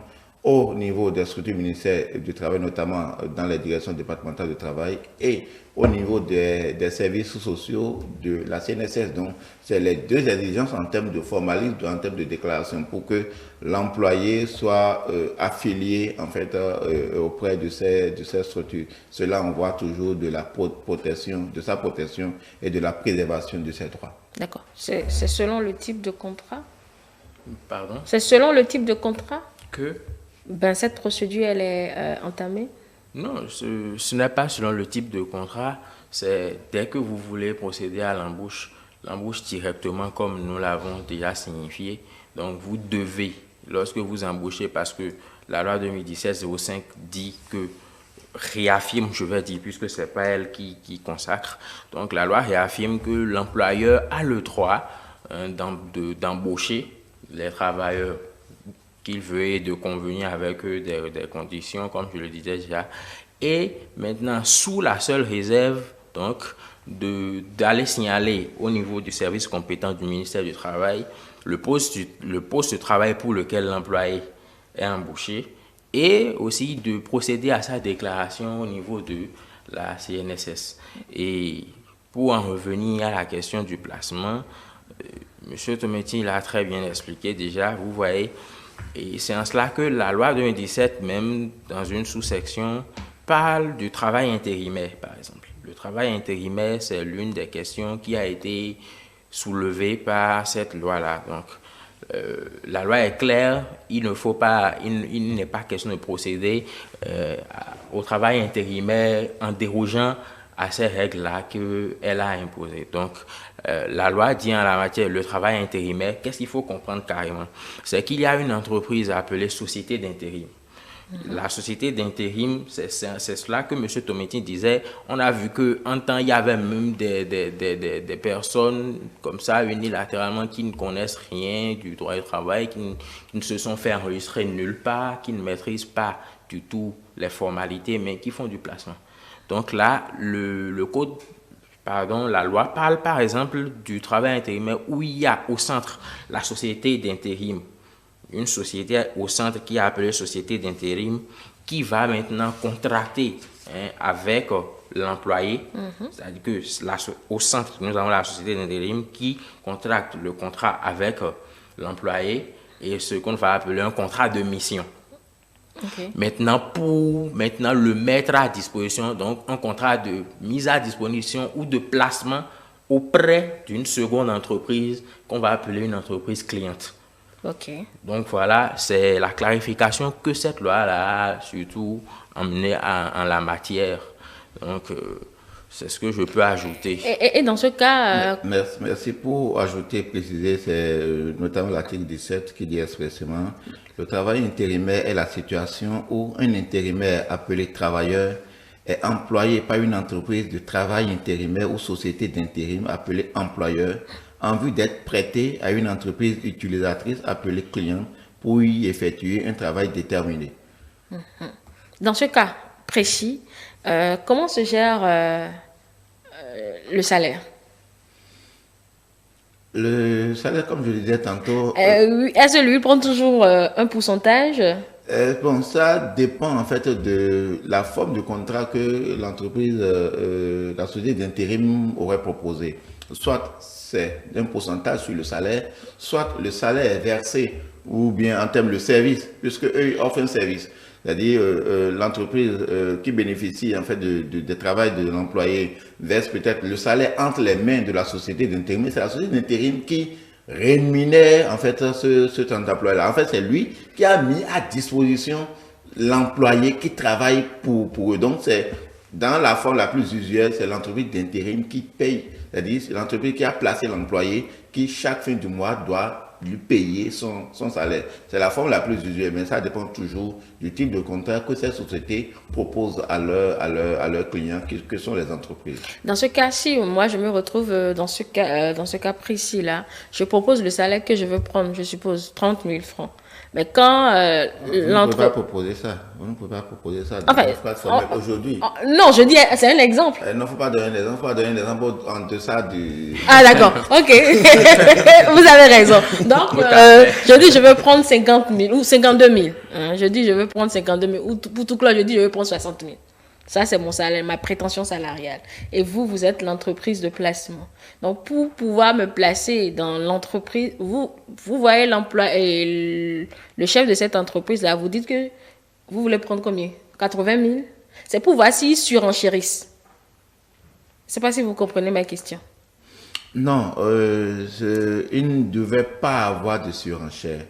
au niveau des structures ministères du travail, notamment dans les directions départementales du travail, et au niveau des services sociaux de la CNSS. Donc, c'est les deux exigences en termes de formalisme, en termes de déclaration, pour que l'employé soit affilié en fait auprès de ces structures. Cela, on voit toujours de la protection, de sa protection et de la préservation de ses droits. D'accord. C'est selon le type de contrat? Pardon? C'est selon le type de contrat que cette procédure, elle est entamée? Non, ce n'est pas selon le type de contrat. C'est dès que vous voulez procéder à l'embauche directement comme nous l'avons déjà signifié. Donc, vous devez, lorsque vous embauchez, parce que la loi 2017-05 dit que réaffirme, je vais dire, puisque ce n'est pas elle qui consacre. Donc, la loi réaffirme que l'employeur a le droit d'embaucher les travailleurs qu'il veut et de convenir avec eux des conditions, comme je le disais déjà. Et maintenant, sous la seule réserve, donc, d'aller signaler au niveau du service compétent du ministère du Travail le poste de travail pour lequel l'employé est embauché et aussi de procéder à sa déclaration au niveau de la CNSS. Et pour en revenir à la question du placement, M. Tometti l'a très bien expliqué déjà, vous voyez, et c'est en cela que la loi 2017, même dans une sous-section, parle du travail intérimaire, par exemple. Le travail intérimaire, c'est l'une des questions qui a été soulevée par cette loi-là. Donc, la loi est claire, il n'est pas question de procéder au travail intérimaire en dérogeant à ces règles-là qu'elle a imposées. Donc, la loi dit en la matière, le travail intérimaire, qu'est-ce qu'il faut comprendre carrément? C'est qu'il y a une entreprise appelée société d'intérim. La société d'intérim, c'est cela que M. Tometti disait. On a vu qu'en temps, il y avait même des personnes comme ça, unilatéralement, qui ne connaissent rien du droit du travail, qui ne se sont fait enregistrer nulle part, qui ne maîtrisent pas du tout les formalités, mais qui font du placement. Donc là, la loi parle par exemple du travail intérimaire où il y a au centre la société d'intérim. Une société au centre qui est appelée société d'intérim qui va maintenant contracter avec l'employé. C'est-à-dire qu'au centre, nous avons la société d'intérim qui contracte le contrat avec l'employé et ce qu'on va appeler un contrat de mission. Okay. Maintenant, pour le mettre à disposition, donc un contrat de mise à disposition ou de placement auprès d'une seconde entreprise qu'on va appeler une entreprise cliente. Okay. Donc voilà, c'est la clarification que cette loi-là a surtout emmenée en la matière. Donc c'est ce que je peux ajouter. Et dans ce cas... Merci pour ajouter, préciser, c'est notamment l'article 17 qui dit expressément le travail intérimaire est la situation où un intérimaire appelé travailleur est employé par une entreprise de travail intérimaire ou société d'intérim appelée employeur en vue d'être prêté à une entreprise utilisatrice appelée client pour y effectuer un travail déterminé. Dans ce cas précis, comment se gère le salaire? Le salaire, comme je le disais tantôt... Est-ce que lui prend toujours un pourcentage? Bon, ça dépend en fait de la forme de contrat que l'entreprise, la société d'intérim aurait proposé. Soit c'est un pourcentage sur le salaire, soit le salaire est versé, ou bien en termes de service, puisque eux offrent un service. C'est-à-dire l'entreprise qui bénéficie en fait de travail de l'employé verse peut-être le salaire entre les mains de la société d'intérim. C'est la société d'intérim qui rémunère en fait cet employé-là. En fait, c'est lui qui a mis à disposition l'employé qui travaille pour eux. Donc, c'est dans la forme la plus usuelle, c'est l'entreprise d'intérim qui paye. C'est-à-dire, c'est l'entreprise qui a placé l'employé qui, chaque fin du mois, doit lui payer son salaire. C'est la forme la plus usuelle, mais ça dépend toujours du type de contrat que ces sociétés proposent à leurs clients, que sont les entreprises. Dans ce cas, si moi je me retrouve dans ce cas précis-là, je propose le salaire que je veux prendre, je suppose 30 000 francs. Mais quand Vous ne pouvez pas proposer ça. Vous ne pouvez pas proposer ça dans enfin, une plateforme aujourd'hui. non, je dis, c'est un exemple. Non, il ne faut pas donner un exemple. Il faut pas donner un exemple en deçà du... Ah d'accord, ok. Vous avez raison. Donc, je dis je veux prendre 50 000 ou 52 000. Hein. Je dis je veux prendre 52 000. Ou pour tout cela, je dis je veux prendre 60 000. Ça, c'est mon salaire, ma prétention salariale. Et vous êtes l'entreprise de placement. Donc, pour pouvoir me placer dans l'entreprise, vous voyez l'emploi et le chef de cette entreprise-là, vous dites que vous voulez prendre combien? 80 000? C'est pour voir s'ils surenchérissent. Je ne sais pas si vous comprenez ma question. Non, il ne devait pas avoir de surenchère.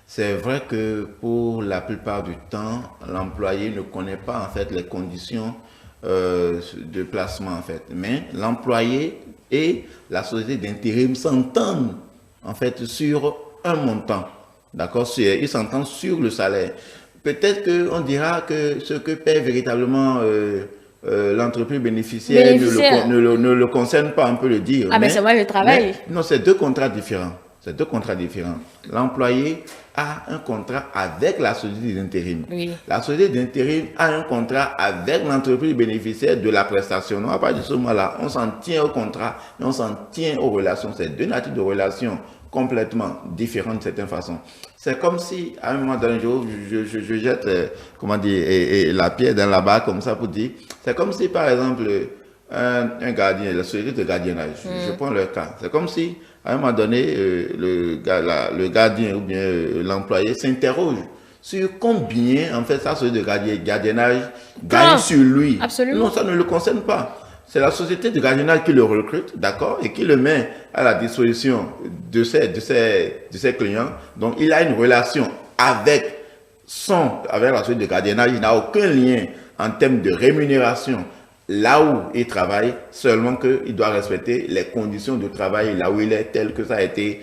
C'est vrai que pour la plupart du temps, l'employé ne connaît pas en fait les conditions de placement en fait. Mais l'employé et la société d'intérim s'entendent en fait sur un montant. D'accord? Ils s'entendent sur le salaire. Peut-être qu'on dira que ce que paie véritablement l'entreprise bénéficiaire ne le concerne pas, on peut le dire. Ah, mais c'est moi le travail. Non, c'est deux contrats différents. C'est deux contrats différents. L'employé a un contrat avec la société d'intérim. Oui. La société d'intérim a un contrat avec l'entreprise bénéficiaire de la prestation. Donc, à partir de ce moment-là, on s'en tient au contrat et on s'en tient aux relations. C'est deux natures de relations complètement différentes de certaines façons. C'est comme si, à un moment donné, je jette, comment dire, la pierre dans la barre comme ça pour dire, c'est comme si, par exemple, un gardien, la société de gardiennage, je prends le cas, c'est comme si, à un moment donné, le gardien ou bien l'employé s'interroge sur combien, en fait, sa société de gardiennage gagne sur lui. Absolument. Non, ça ne le concerne pas. C'est la société de gardiennage qui le recrute, d'accord, et qui le met à la disposition de ses clients. Donc, il a une relation avec la société de gardiennage. Il n'a aucun lien en termes de rémunération là où il travaille, seulement qu'il doit respecter les conditions de travail là où il est, tel que ça a été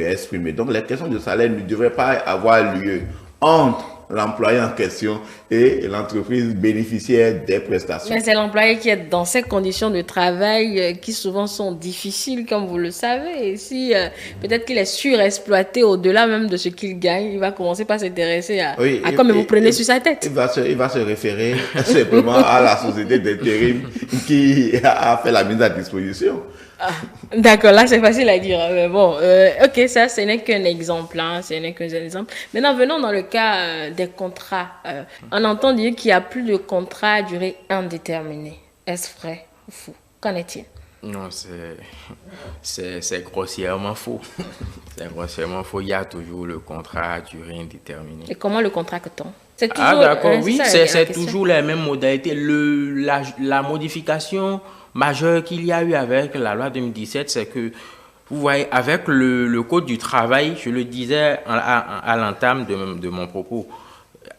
exprimé. Donc, les questions de salaire ne devraient pas avoir lieu entre l'employé en question et l'entreprise bénéficiaire des prestations. Mais c'est l'employé qui est dans ces conditions de travail qui souvent sont difficiles, comme vous le savez. Et si peut-être qu'il est surexploité au-delà même de ce qu'il gagne, il va commencer par s'intéresser à comme vous prenez sur sa tête. Il va se référer simplement à la société d'intérim qui a fait la mise à disposition. Ah, d'accord, là c'est facile à dire. Mais bon, ok, ça ce n'est qu'un exemple. Hein, ce n'est qu'un exemple. Maintenant, venons dans le cas des contrats. On entend dire qu'il n'y a plus de contrat à durée indéterminée. Est-ce vrai ou faux? Qu'en est-il? Non, c'est grossièrement faux. C'est grossièrement faux. Il y a toujours le contrat à durée indéterminée. Et comment le contracte-t-on? C'est toujours, ah d'accord, oui, c'est toujours les mêmes modalités. La modification majeure qu'il y a eu avec la loi 2017, c'est que, vous voyez, avec le Code du travail, je le disais à l'entame de mon propos,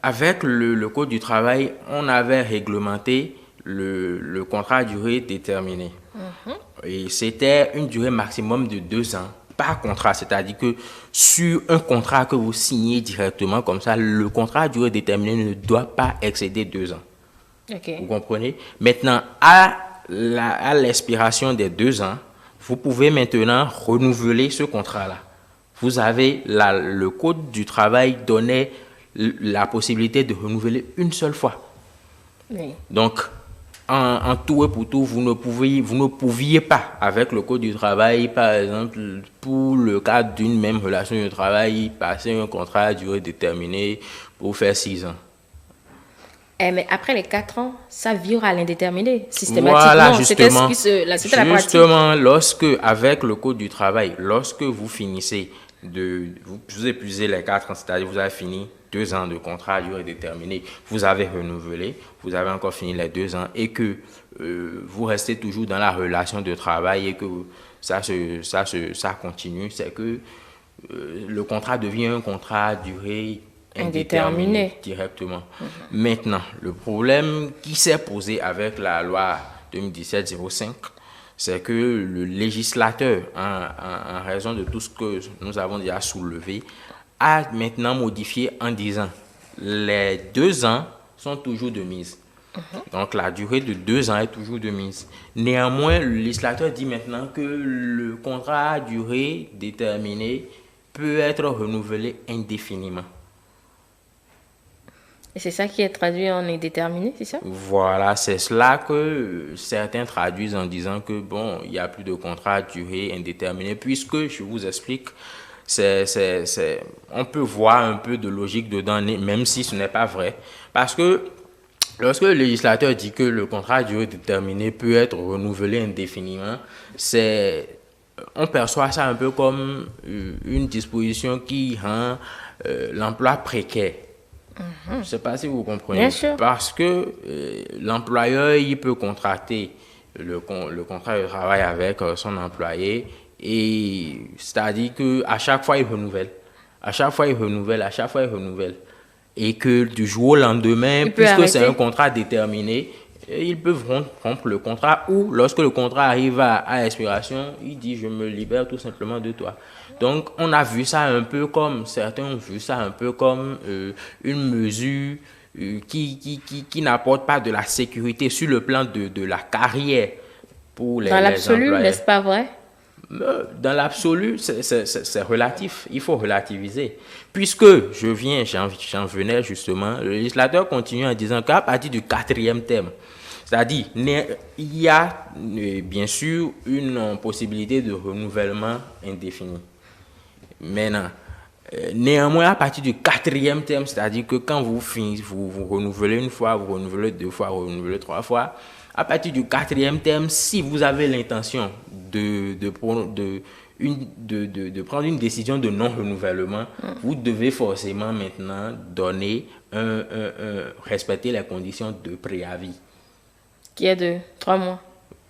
avec le Code du travail, on avait réglementé le contrat à durée déterminée. Et c'était une durée maximum de 2 ans par contrat, c'est-à-dire que sur un contrat que vous signez directement comme ça, le contrat à durée déterminée ne doit pas excéder 2 ans. Okay. Vous comprenez? Maintenant, à l'expiration des 2 ans, vous pouvez maintenant renouveler ce contrat-là. Vous avez le Code du travail donnait la possibilité de renouveler une seule fois. Oui. Donc, en tout et pour tout, vous ne pouviez pas, avec le Code du travail, par exemple, pour le cadre d'une même relation de travail, passer un contrat à durée déterminée pour faire 6 ans. Mais après les 4 ans, ça vire à l'indéterminé, systématiquement. Voilà, justement. C'était la pratique. Justement, avec le Code du travail, lorsque vous finissez vous épuisez les 4 ans, c'est-à-dire vous avez fini 2 ans de contrat à durée déterminée, vous avez renouvelé, vous avez encore fini les 2 ans et que vous restez toujours dans la relation de travail et que ça continue, c'est que le contrat devient un contrat à durée indéterminée directement. Maintenant, le problème qui s'est posé avec la loi 2017-05, c'est que le législateur, en raison de tout ce que nous avons déjà soulevé, a maintenant modifié en disant les 2 ans sont toujours de mise. Donc la durée de 2 ans est toujours de mise. Néanmoins, le législateur dit maintenant que le contrat à durée déterminée peut être renouvelé indéfiniment. Et c'est ça qui est traduit en indéterminé, c'est ça? Voilà, c'est cela que certains traduisent en disant que bon, il n'y a plus de contrat à durée indéterminée, puisque je vous explique, on peut voir un peu de logique dedans, même si ce n'est pas vrai. Parce que lorsque le législateur dit que le contrat à durée déterminée peut être renouvelé indéfiniment, on perçoit ça un peu comme une disposition qui rend l'emploi précaire. Je ne sais pas si vous comprenez. Bien sûr. Parce que l'employeur, il peut contracter le contrat de travail avec son employé, et c'est-à-dire qu'à chaque fois, il renouvelle. À chaque fois, il renouvelle. À chaque fois, il renouvelle. Et que du jour au lendemain, puisque c'est un contrat déterminé, ils peuvent rompre le contrat, ou lorsque le contrat arrive à expiration, il dit je me libère tout simplement de toi. Donc on a vu ça un peu comme, certains ont vu ça un peu comme une mesure qui n'apporte pas de la sécurité sur le plan de la carrière pour les employés. Dans l'absolu, n'est-ce pas vrai? Dans l'absolu, c'est relatif. Il faut relativiser. Puisque j'en venais justement, le législateur continue en disant qu'à partir du 4e terme, c'est-à-dire, il y a bien sûr une possibilité de renouvellement indéfini. Maintenant, néanmoins, à partir du 4e terme, c'est-à-dire que quand vous finissez, vous renouvelez une fois, vous renouvelez 2 fois, vous renouvelez 3 fois, à partir du 4e terme, si vous avez l'intention de prendre une décision de non-renouvellement, vous devez forcément maintenant respecter les conditions de préavis. Qui est de 3 mois.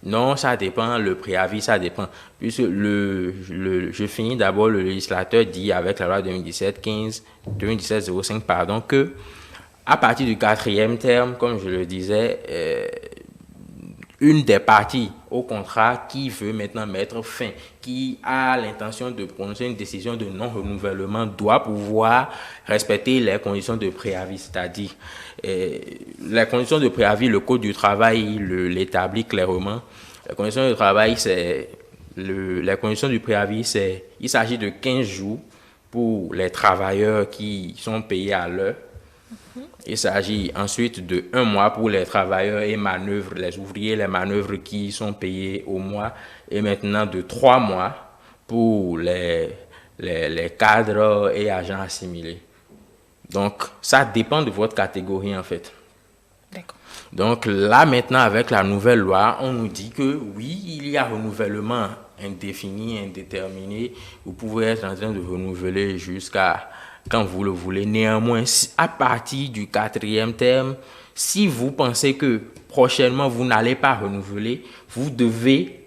Non, ça dépend, le préavis, ça dépend. Puisque je finis d'abord, le législateur dit avec la loi 2017-05, pardon, que à partir du 4e terme, comme je le disais, une des parties au contrat qui veut maintenant mettre fin, qui a l'intention de prononcer une décision de non-renouvellement, doit pouvoir respecter les conditions de préavis, c'est-à-dire les conditions de préavis, le Code du travail l'établit clairement. Les conditions de travail, les conditions du préavis, il s'agit de 15 jours pour les travailleurs qui sont payés à l'heure. Il s'agit ensuite de 1 mois pour les travailleurs et manœuvres, les ouvriers, les manœuvres qui sont payés au mois, et maintenant de 3 mois pour les cadres et agents assimilés. Donc, ça dépend de votre catégorie en fait. D'accord. Donc là maintenant, avec la nouvelle loi, on nous dit que oui, il y a renouvellement indéfini, indéterminé. Vous pouvez être en train de renouveler jusqu'à quand vous le voulez. Néanmoins, à partir du 4e terme, si vous pensez que prochainement vous n'allez pas renouveler, vous devez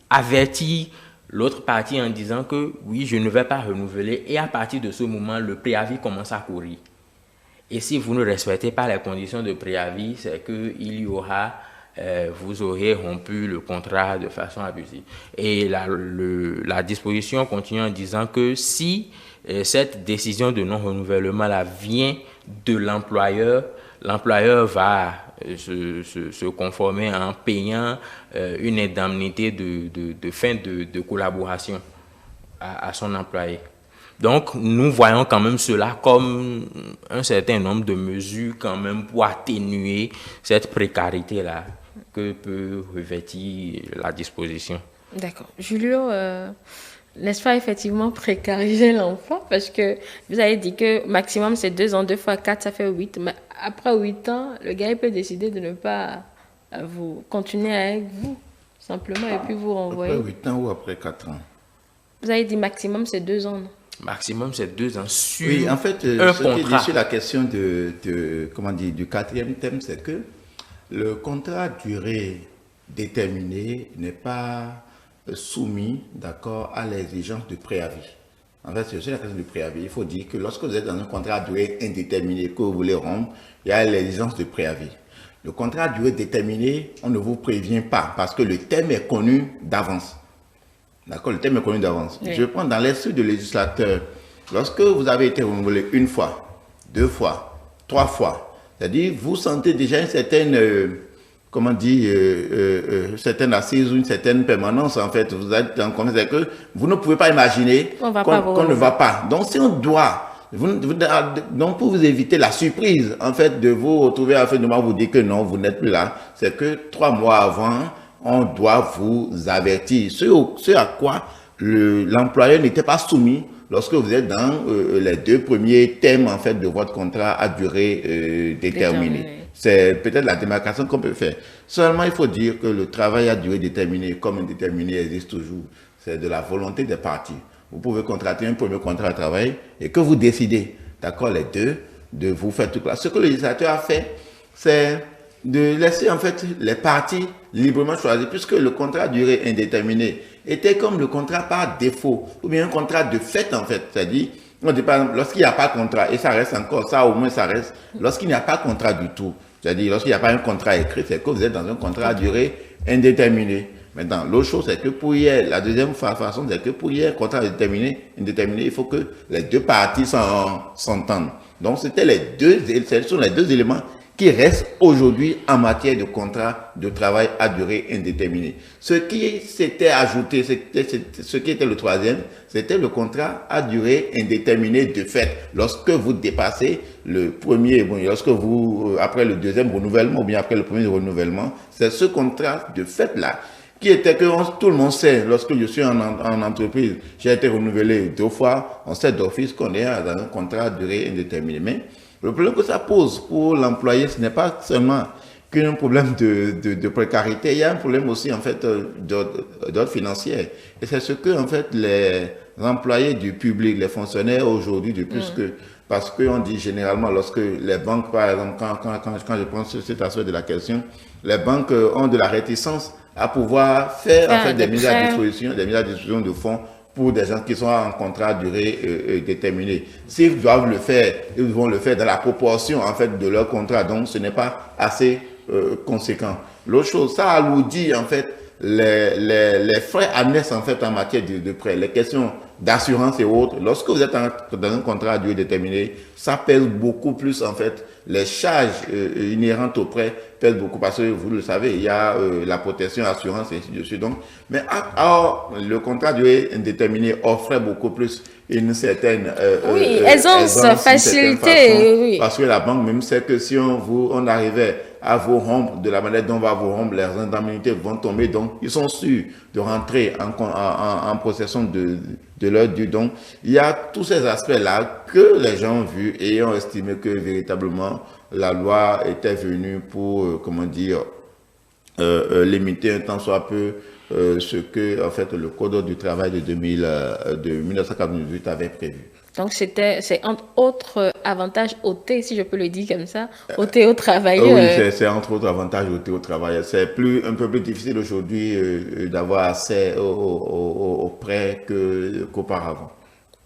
avertir l'autre partie en disant que oui, je ne vais pas renouveler, et à partir de ce moment, le préavis commence à courir. Et si vous ne respectez pas les conditions de préavis, c'est que vous aurez rompu le contrat de façon abusive. Et la disposition continue en disant que si cette décision de non-renouvellement vient de l'employeur, l'employeur va se conformer en payant une indemnité de fin de collaboration à son employé. Donc, nous voyons quand même cela comme un certain nombre de mesures quand même pour atténuer cette précarité-là que peut revêtir la disposition. D'accord. Julio, n'est-ce pas effectivement précariser l'emploi? Parce que vous avez dit que maximum c'est 2 ans, 2 fois 4, ça fait 8. Mais après 8 ans, le gars il peut décider de ne pas vous continuer avec vous, simplement, et puis vous renvoyer. Après 8 ans ou après 4 ans? Vous avez dit maximum c'est 2 ans, non? Maximum, c'est 2 ans sur oui, en fait, un ce contrat. qui est dit sur la question du 4e thème, c'est que le contrat durée déterminée n'est pas soumis, d'accord, à l'exigence de préavis. En fait, c'est sur la question du préavis. Il faut dire que lorsque vous êtes dans un contrat à durée indéterminée que vous voulez rompre, il y a l'exigence de préavis. Le contrat à durée déterminée, on ne vous prévient pas parce que le thème est connu d'avance. D'accord, le thème est connu d'avance. Oui. Je prends dans l'esprit du législateur, lorsque vous avez été renouvelé 1 fois, 2 fois, 3 fois, c'est-à-dire vous sentez déjà une certaine comment dire, certaines assises ou une certaine permanence, en fait. Vous êtes en confiance, c'est que vous ne pouvez pas imaginer qu'on ne va pas. Donc, si on doit, donc pour vous éviter la surprise, en fait, de vous retrouver à fin de mois, vous dire que non, vous n'êtes plus là, c'est que 3 mois avant, on doit vous avertir. Ce à quoi l'employeur n'était pas soumis lorsque vous êtes dans les 2 premiers thèmes, en fait, de votre contrat à durée déterminée. C'est peut-être la démarcation qu'on peut faire. Seulement, il faut dire que le travail à durée déterminée, comme indéterminé, existe toujours. C'est de la volonté des parties. Vous pouvez contracter un premier contrat de travail et que vous décidez, d'accord, les deux, de vous faire tout ça. Ce que le législateur a fait, c'est de laisser en fait les parties librement choisir, puisque le contrat à durée indéterminée était comme le contrat par défaut, ou bien un contrat de fait en fait. C'est-à-dire, on dit par exemple, lorsqu'il n'y a pas de contrat, et ça reste encore, ça au moins ça reste, lorsqu'il n'y a pas de contrat du tout, c'est-à-dire lorsqu'il n'y a pas un contrat écrit, c'est que vous êtes dans un contrat à durée indéterminée. Maintenant, l'autre chose, c'est que pour y être, la deuxième façon, c'est que pour y être un contrat indéterminé, il faut que les deux parties s'entendent. Donc, ce sont les deux éléments qui restent aujourd'hui en matière de contrat de travail à durée indéterminée. Ce qui s'était ajouté, ce qui était le troisième, c'était le contrat à durée indéterminée de fait. Lorsque vous dépassez le premier, lorsque vous, après le deuxième renouvellement ou bien après le premier renouvellement, c'est ce contrat de fait-là qui était que tout le monde sait, lorsque je suis en entreprise, j'ai été renouvelé 2 fois, on sait d'office qu'on est dans un contrat à durée indéterminée. Mais le problème que ça pose pour l'employé, ce n'est pas seulement qu'un problème de précarité, il y a un problème aussi en fait d'ordre financier. Et c'est ce que en fait les employés du public, les fonctionnaires aujourd'hui, de plus que, parce qu'on dit généralement lorsque les banques, par exemple, quand je prends cet aspect de la question, les banques ont de la réticence à pouvoir faire en fait des mises à disposition de fonds pour des gens qui sont en contrat à durée déterminée. S'ils doivent le faire, ils vont le faire dans la proportion en fait de leur contrat, donc ce n'est pas assez conséquent. L'autre chose, ça alourdit en fait les frais annexes en fait en matière de prêt, les questions d'assurance et autres. Lorsque vous êtes dans un contrat à durée déterminée, ça pèse beaucoup plus en fait. Les charges inhérentes au prêt pèsent beaucoup parce que vous le savez, il y a la protection, assurance et ainsi de suite. Donc, mais le contrat à durée indéterminée offrait beaucoup plus une certaine aisance, facilité, oui. Parce que la banque même sait que si on arrivait à vous rompre de la manière dont on va vous rompre, les indemnités vont tomber. Donc, ils sont sûrs de rentrer en possession de leur dû. Donc, il y a tous ces aspects-là que les gens ont vus et ont estimé que véritablement la loi était venue pour, limiter un tant soit peu ce que, en fait, le Code du travail de 1998 avait prévu. Donc, c'est entre autres avantages ôtés, si je peux le dire comme ça, ôtés aux travailleurs. Oui, c'est entre autres avantages ôtés aux travailleurs. C'est un peu plus difficile aujourd'hui d'avoir accès aux prêts qu'auparavant.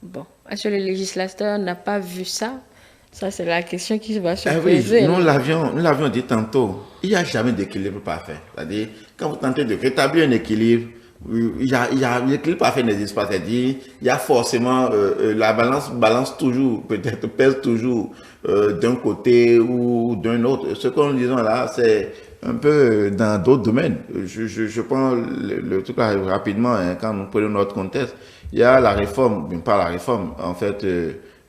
Bon, est-ce que le législateur n'a pas vu ça? Ça, c'est la question qui va se poser. Oui, nous l'avions dit tantôt. Il n'y a jamais d'équilibre parfait. C'est-à-dire, quand vous tentez de rétablir un équilibre, l'équilibre parfait n'existe pas. C'est-à-dire, il y a forcément, la balance toujours, peut-être pèse toujours d'un côté ou d'un autre. Ce que nous disons là, c'est un peu dans d'autres domaines. Je prends le truc là rapidement, hein, quand nous prenons notre contexte. Il y a la réforme, mais pas la réforme, en fait,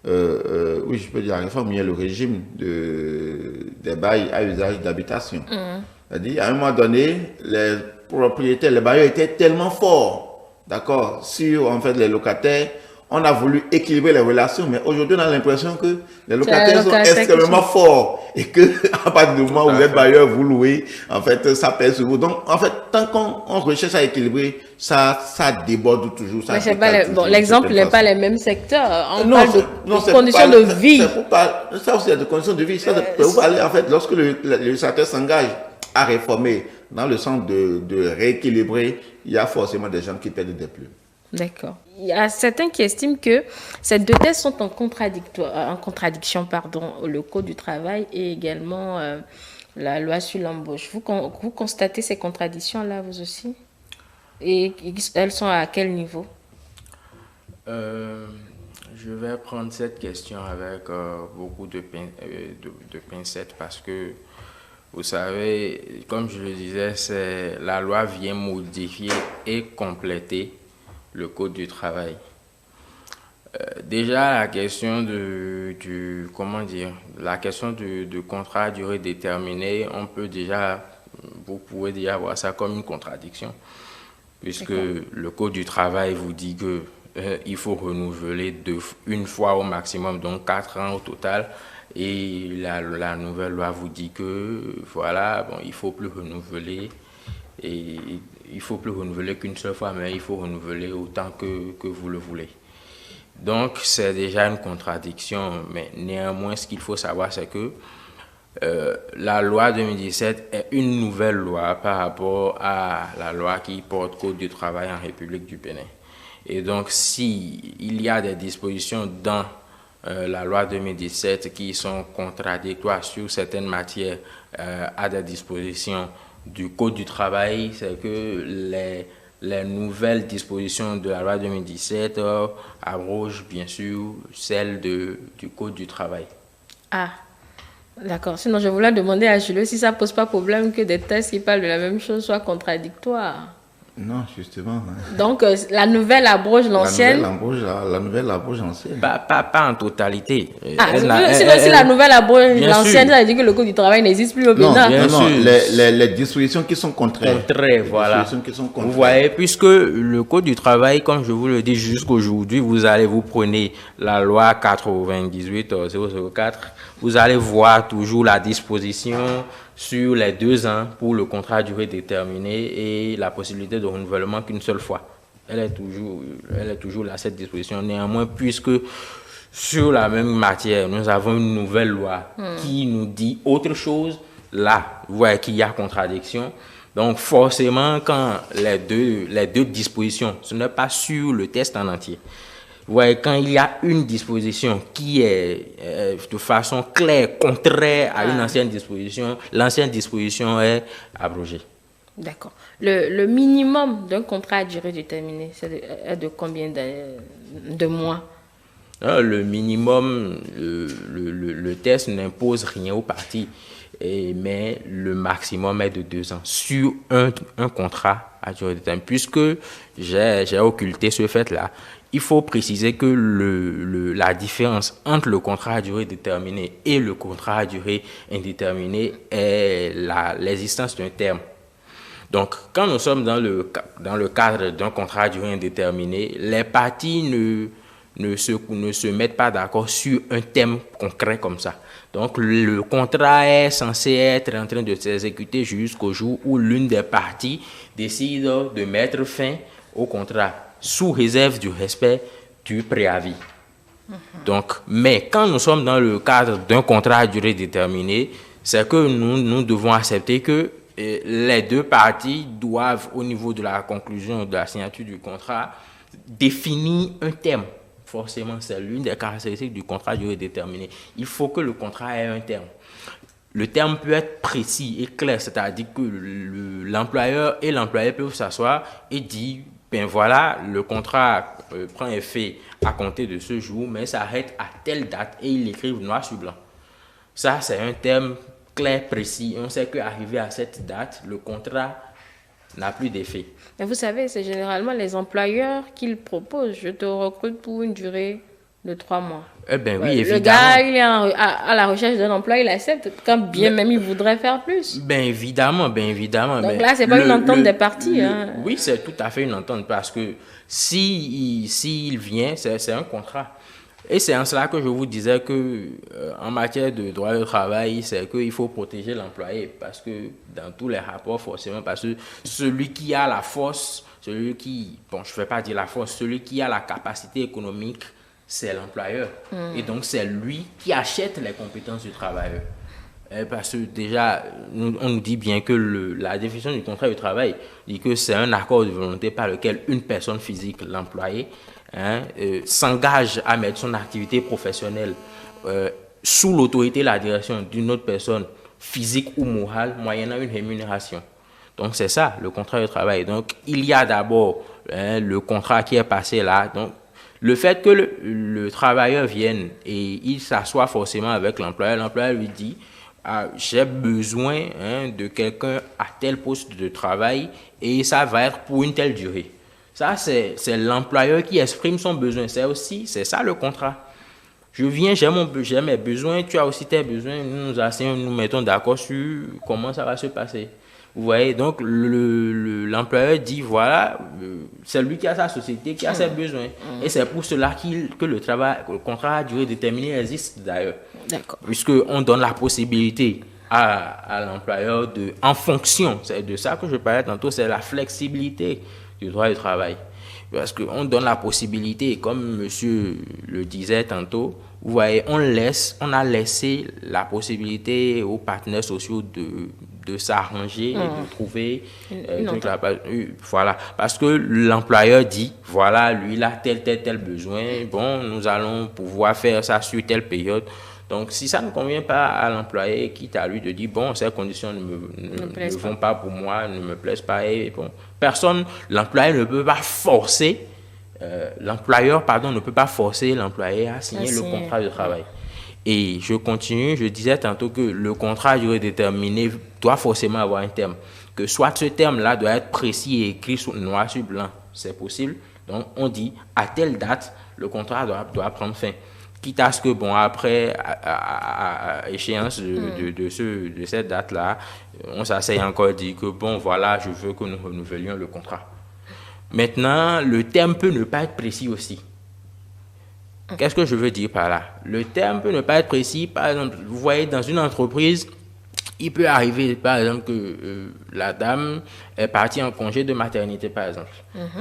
oui, je peux dire la réforme, il y a le régime des bails à usage d'habitation. C'est-à-dire, à un moment donné, les propriétaires, les bailleurs étaient tellement forts, d'accord, sur en fait les locataires. On a voulu équilibrer les relations, mais aujourd'hui, on a l'impression que les locataires sont extrêmement forts et que, à partir du moment où vous êtes bailleur, vous louez, en fait, ça pèse sur vous. Donc, en fait, tant qu'on recherche à équilibrer, ça déborde toujours. Ça l'exemple n'est pas les mêmes secteurs. On parle de conditions de vie. Ça aussi, c'est de conditions de vie. Ça, vous parlez, en fait, lorsque le législateur s'engage à réformer dans le sens de rééquilibrer, il y a forcément des gens qui perdent des plumes. D'accord. Il y a certains qui estiment que ces deux textes sont en contradiction, le Code du travail et également la loi sur l'embauche. Vous constatez ces contradictions-là, vous aussi? Et elles sont à quel niveau? Je vais prendre cette question avec beaucoup de pincettes parce que Vous savez, comme je le disais, la loi vient modifier et compléter le Code du travail. Déjà, la question la question du contrat à durée déterminée, vous pouvez déjà voir ça comme une contradiction, puisque le Code du travail vous dit que il faut renouveler une fois au maximum, donc 4 ans au total, et la nouvelle loi vous dit que voilà, bon, il faut plus renouveler, et il faut plus renouveler qu'une seule fois, mais il faut renouveler autant que vous le voulez. Donc, c'est déjà une contradiction, mais néanmoins, ce qu'il faut savoir, c'est que la loi 2017 est une nouvelle loi par rapport à la loi qui porte Code du travail en République du Bénin. Et donc, s'il y a des dispositions dans la loi 2017 qui sont contradictoires sur certaines matières à des dispositions du Code du travail, c'est que les nouvelles dispositions de la loi 2017 abrogent bien sûr celles du Code du travail. Ah, d'accord. Sinon, je voulais demander à Julio si ça ne pose pas problème que des textes qui parlent de la même chose soient contradictoires. Non, justement. Hein. Donc, la nouvelle abroge l'ancienne. La nouvelle abroge l'ancienne. Pas en totalité. Si la nouvelle abroge l'ancienne, ça veut dire que le Code du travail n'existe plus au Bénin. Non, les dispositions qui sont contraires. Voilà. Vous voyez, puisque le Code du travail, comme je vous le dis jusqu'aujourd'hui, vous prenez la loi 98-004, vous allez voir toujours la disposition sur les 2 ans pour le contrat à durée déterminée et la possibilité de renouvellement qu'une seule fois. Elle est toujours là, cette disposition. Néanmoins, puisque sur la même matière, nous avons une nouvelle loi qui nous dit autre chose, là, vous voyez qu'il y a contradiction. Donc, forcément, quand les deux dispositions, ce n'est pas sur le texte en entier. Vous voyez, quand il y a une disposition qui est de façon claire, contraire à une ancienne disposition, l'ancienne disposition est abrogée. D'accord. Le minimum d'un contrat à durée déterminée, c'est de combien de mois? Le minimum, le texte n'impose rien aux parties, mais le maximum est de 2 ans sur un contrat à durée déterminée. Puisque j'ai occulté ce fait-là, il faut préciser que la différence entre le contrat à durée déterminée et le contrat à durée indéterminée est l'existence d'un terme. Donc, quand nous sommes dans le cadre d'un contrat à durée indéterminée, les parties ne se mettent pas d'accord sur un thème concret comme ça. Donc, le contrat est censé être en train de s'exécuter jusqu'au jour où l'une des parties décide de mettre fin au contrat, sous réserve du respect du préavis. Donc, mais quand nous sommes dans le cadre d'un contrat à durée déterminée, c'est que nous devons accepter que les 2 parties doivent, au niveau de la conclusion de la signature du contrat, définir un thème. Forcément, c'est l'une des caractéristiques du contrat à durée déterminée. Il faut que le contrat ait un terme. Le terme peut être précis et clair, c'est-à-dire que l'employeur et l'employé peuvent s'asseoir et dire ben voilà, le contrat prend effet à compter de ce jour, mais s'arrête à telle date et ils l'écrivent noir sur blanc. Ça, c'est un terme clair, précis. On sait qu'arrivé à cette date, le contrat n'a plus d'effet. Mais vous savez, c'est généralement les employeurs qui le proposent. Je te recrute pour une durée de 3 mois. Eh bien oui, évidemment. Le gars, il est à la recherche d'un emploi, il accepte, quand bien même il voudrait faire plus. Bien évidemment. Donc là, c'est pas une entente des parties. Oui, c'est tout à fait une entente parce que s'il vient, c'est un contrat. Et c'est en cela que je vous disais que en matière de droit du travail, c'est qu'il faut protéger l'employé parce que dans tous les rapports, forcément, parce que celui qui a la force, je ne vais pas dire la force, celui qui a la capacité économique, c'est l'employeur. Et donc, c'est lui qui achète les compétences du travailleur. Parce que déjà, on nous dit bien que la définition du contrat du travail dit que c'est un accord de volonté par lequel une personne physique, l'employé, s'engage à mettre son activité professionnelle sous l'autorité et la direction d'une autre personne physique ou morale moyennant une rémunération. Donc c'est ça le contrat de travail. Donc il y a d'abord le contrat qui est passé là. Donc le fait que le travailleur vienne et il s'assoit forcément avec l'employeur lui dit j'ai besoin de quelqu'un à tel poste de travail et ça va être pour une telle durée. Ça, c'est l'employeur qui exprime son besoin. C'est ça le contrat. Je viens, j'ai mes besoins, tu as aussi tes besoins, nous nous asseyons, nous mettons d'accord sur comment ça va se passer. Vous voyez, donc l'employeur dit, voilà, c'est lui qui a sa société, qui a ses besoins. Et c'est pour cela que le contrat à durée déterminée existe d'ailleurs. D'accord. Puisqu'on donne la possibilité à l'employeur en fonction, c'est de ça que je parlais tantôt, c'est la flexibilité du droit du travail. Parce qu'on donne la possibilité, comme monsieur le disait tantôt, vous voyez, on a laissé la possibilité aux partenaires sociaux de s'arranger et de trouver voilà, parce que l'employeur dit voilà, lui il a tel besoin, bon, nous allons pouvoir faire ça sur telle période. Donc si ça ne convient pas à l'employé, quitte à lui de dire bon, ces conditions ne vont pas pour moi, ne me plaisent pas, et bon, l'employeur ne peut pas forcer l'employeur ne peut pas forcer l'employé à signer le contrat de travail. Et je continue, je disais tantôt que le contrat à durée déterminée doit forcément avoir un terme. Que soit ce terme-là doit être précis et écrit noir sur blanc, c'est possible. Donc on dit à telle date, le contrat doit prendre fin. Quitte à ce que, bon, après, à échéance de cette date-là, on s'asseye encore et dit que, bon, voilà, je veux que nous renouvelions le contrat. Maintenant, le terme peut ne pas être précis aussi. Qu'est-ce que je veux dire par là? Le terme peut ne pas être précis. Par exemple, vous voyez, dans une entreprise, il peut arriver, par exemple, que la dame est partie en congé de maternité, par exemple.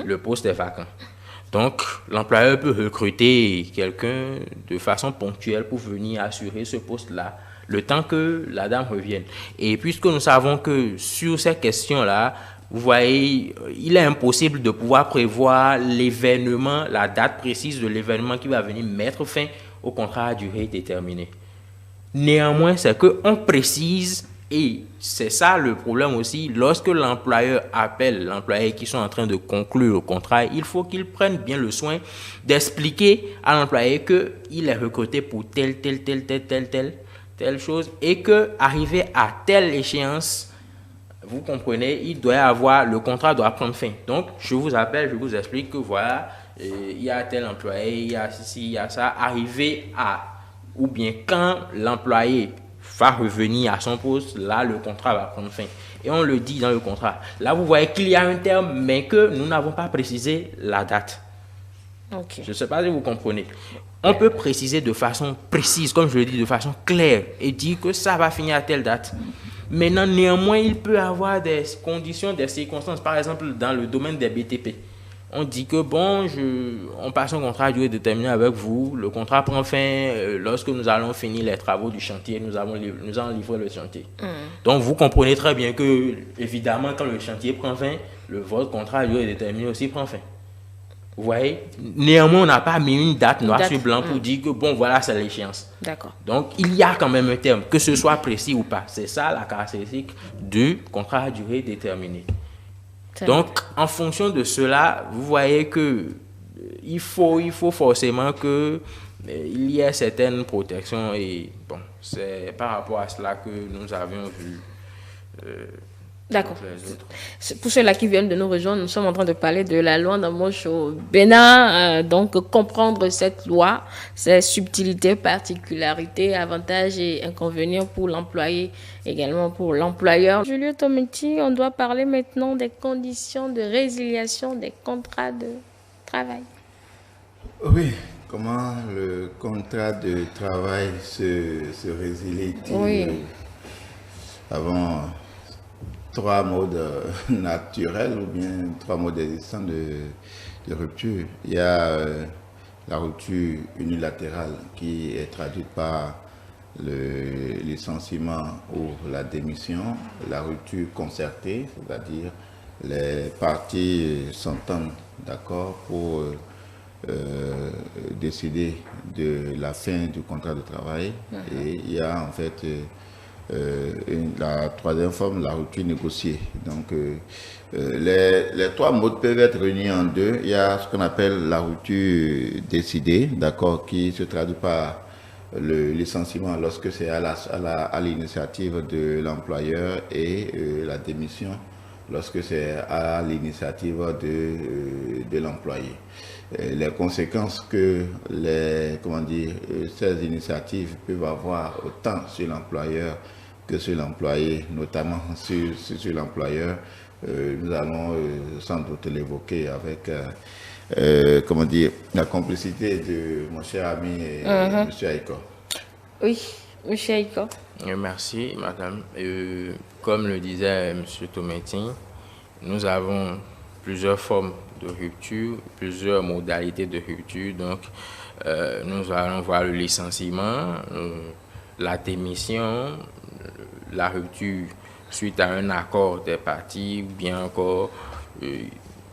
Le poste est vacant. Donc, l'employeur peut recruter quelqu'un de façon ponctuelle pour venir assurer ce poste-là, le temps que la dame revienne. Et puisque nous savons que sur ces questions-là, vous voyez, il est impossible de pouvoir prévoir l'événement, la date précise de l'événement qui va venir mettre fin au contrat à durée déterminée. Néanmoins, c'est qu'on précise, et c'est ça le problème aussi, lorsque l'employeur appelle l'employé qui sont en train de conclure le contrat, il faut qu'il prenne bien le soin d'expliquer à l'employé qu'il est recruté pour telle chose et qu'arrivé à telle échéance, vous comprenez, le contrat doit prendre fin. Donc, je vous appelle, je vous explique que voilà, il y a tel employé, il y a ceci, il y a ça. Arrivé ou bien quand l'employé va revenir à son poste, là, le contrat va prendre fin. Et on le dit dans le contrat. Là, vous voyez qu'il y a un terme, mais que nous n'avons pas précisé la date. Okay. Je ne sais pas si vous comprenez. On peut préciser de façon précise, comme je le dis, de façon claire, et dire que ça va finir à telle date. Maintenant, néanmoins, il peut y avoir des conditions, des circonstances. Par exemple, dans le domaine des BTP, on dit que bon, on passe un contrat à durée déterminée avec vous. Le contrat prend fin lorsque nous allons finir les travaux du chantier. Nous allons livrer le chantier. Donc, vous comprenez très bien que, évidemment, quand le chantier prend fin, votre contrat à durée déterminée aussi prend fin. Vous voyez, néanmoins, on n'a pas mis une date noir sur blanc pour dire que bon, voilà, c'est l'échéance. D'accord. Donc, il y a quand même un terme, que ce soit précis ou pas. C'est ça la caractéristique du contrat à durée déterminée. Donc, en fonction de cela, vous voyez que il faut forcément que il y ait certaines protections et bon, c'est par rapport à cela que nous avions vu. D'accord. Pour ceux-là qui viennent de nous rejoindre, nous sommes en train de parler de la loi d'embauche au Bénin. Donc, comprendre cette loi, ses subtilités, particularités, avantages et inconvénients pour l'employé, également pour l'employeur. Julio Tometti, on doit parler maintenant des conditions de résiliation des contrats de travail. Oui, comment le contrat de travail se résilie-t-il avant 3 modes naturels ou bien 3 modes existants de rupture. Il y a la rupture unilatérale qui est traduite par le licenciement ou la démission, la rupture concertée, c'est-à-dire les parties s'entendent d'accord pour décider de la fin du contrat de travail. Et il y a en fait la troisième forme, la rupture négociée. Donc, les 3 modes peuvent être réunis en 2. Il y a ce qu'on appelle la rupture décidée, d'accord, qui se traduit par le licenciement lorsque c'est à l'initiative de l'employeur et la démission lorsque c'est à l'initiative de l'employé. Les conséquences que ces initiatives peuvent avoir autant sur l'employeur que sur l'employé, notamment sur l'employeur, nous allons sans doute l'évoquer avec la complicité de mon cher ami M. Aiko. Oui, M. Aiko. Merci, madame. Comme le disait M. Tometin, nous avons plusieurs formes de rupture, plusieurs modalités de rupture. Donc, nous allons voir le licenciement, la démission, la rupture suite à un accord des parties, ou bien encore,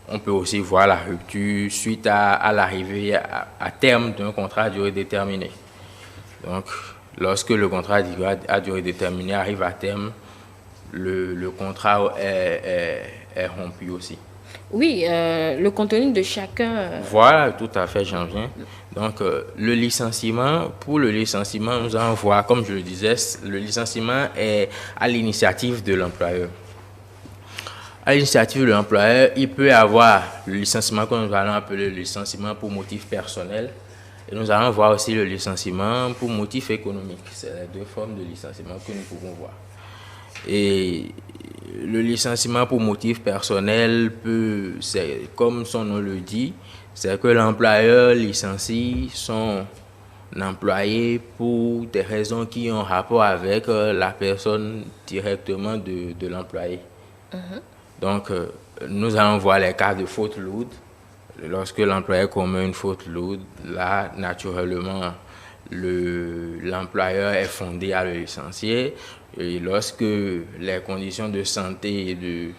on peut aussi voir la rupture suite à l'arrivée à terme d'un contrat à durée déterminée. Donc, lorsque le contrat à durée déterminée arrive à terme, le contrat est rompu aussi. Oui, le contenu de chacun. Voilà, tout à fait, j'en viens. Donc, le licenciement, pour le licenciement, nous allons voir, comme je le disais, le licenciement est à l'initiative de l'employeur. À l'initiative de l'employeur, il peut y avoir le licenciement que nous allons appeler le licenciement pour motif personnel. Et nous allons voir aussi le licenciement pour motif économique. C'est les deux formes de licenciement que nous pouvons voir. Et le licenciement pour motif personnel c'est comme son nom le dit, c'est que l'employeur licencie son employé pour des raisons qui ont rapport avec la personne directement de l'employé. Donc, nous allons voir les cas de faute lourde. Lorsque l'employé commet une faute lourde, là, naturellement, l'employeur est fondé à le licencier. Et lorsque les conditions de santé du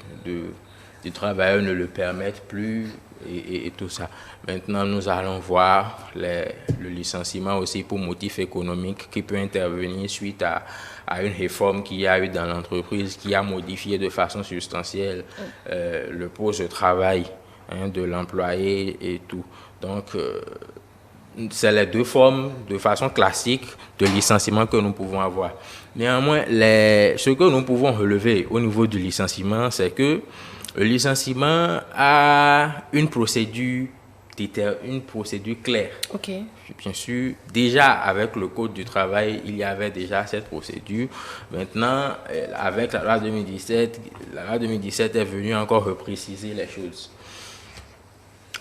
travailleur ne le permettent plus et tout ça. Maintenant, nous allons voir le licenciement aussi pour motif économique qui peut intervenir suite à une réforme qu'il y a eu dans l'entreprise qui a modifié de façon substantielle le poste de travail de l'employé et tout. Donc, c'est les deux formes de façon classique de licenciement que nous pouvons avoir. Néanmoins, ce que nous pouvons relever au niveau du licenciement, c'est que le licenciement a une procédure claire. Ok. Bien sûr, déjà avec le Code du travail, il y avait déjà cette procédure. Maintenant, avec la loi 2017, la loi 2017 est venue encore repréciser les choses.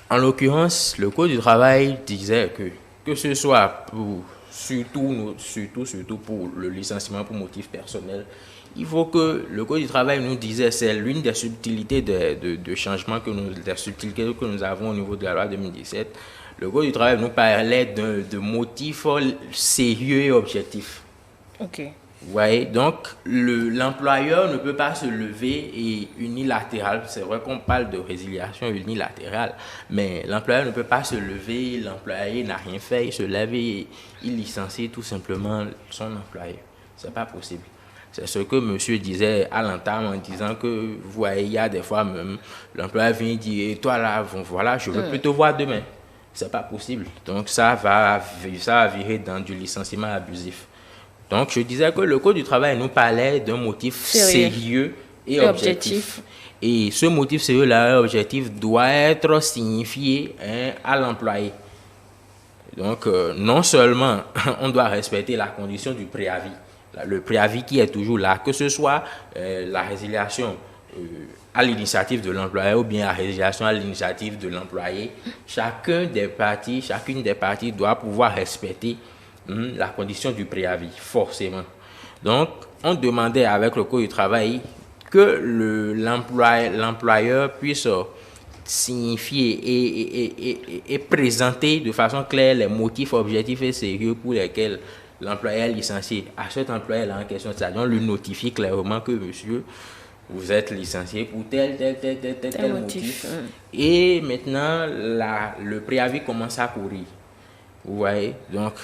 En l'occurrence, le Code du travail disait que ce soit surtout pour le licenciement pour motif personnel, il faut que le Code du travail nous disait, c'est l'une des subtilités de changement des subtilités que nous avons au niveau de la loi 2017. Le Code du travail nous parlait de motifs sérieux et objectifs. Ok. Vous voyez, donc l'employeur ne peut pas se lever et unilatéral. C'est vrai qu'on parle de résiliation unilatérale, mais l'employeur ne peut pas se lever, l'employé n'a rien fait, il se lève et il licencie tout simplement son employé. C'est pas possible. C'est ce que monsieur disait à l'entame en disant que, vous voyez, il y a des fois même, l'employeur vient dire, et toi là, voilà, je veux plus te voir demain. C'est pas possible. Donc ça va virer dans du licenciement abusif. Donc, je disais que le Code du travail nous parlait d'un motif sérieux et objectif. Et ce motif sérieux et objectif doit être signifié à l'employé. Donc, non seulement on doit respecter la condition du préavis, le préavis qui est toujours là, que ce soit la résiliation à l'initiative de l'employeur ou bien la résiliation à l'initiative de l'employé, chacune des parties doit pouvoir respecter la condition du préavis, forcément. Donc, on demandait avec le Code du travail que l'employeur puisse signifier et présenter de façon claire les motifs objectifs et sérieux pour lesquels l'employé est licencié. À cet employé-là en question, c'est-à-dire on lui notifie clairement que monsieur, vous êtes licencié pour tel motif. Et maintenant, le préavis commence à courir. Vous voyez, donc,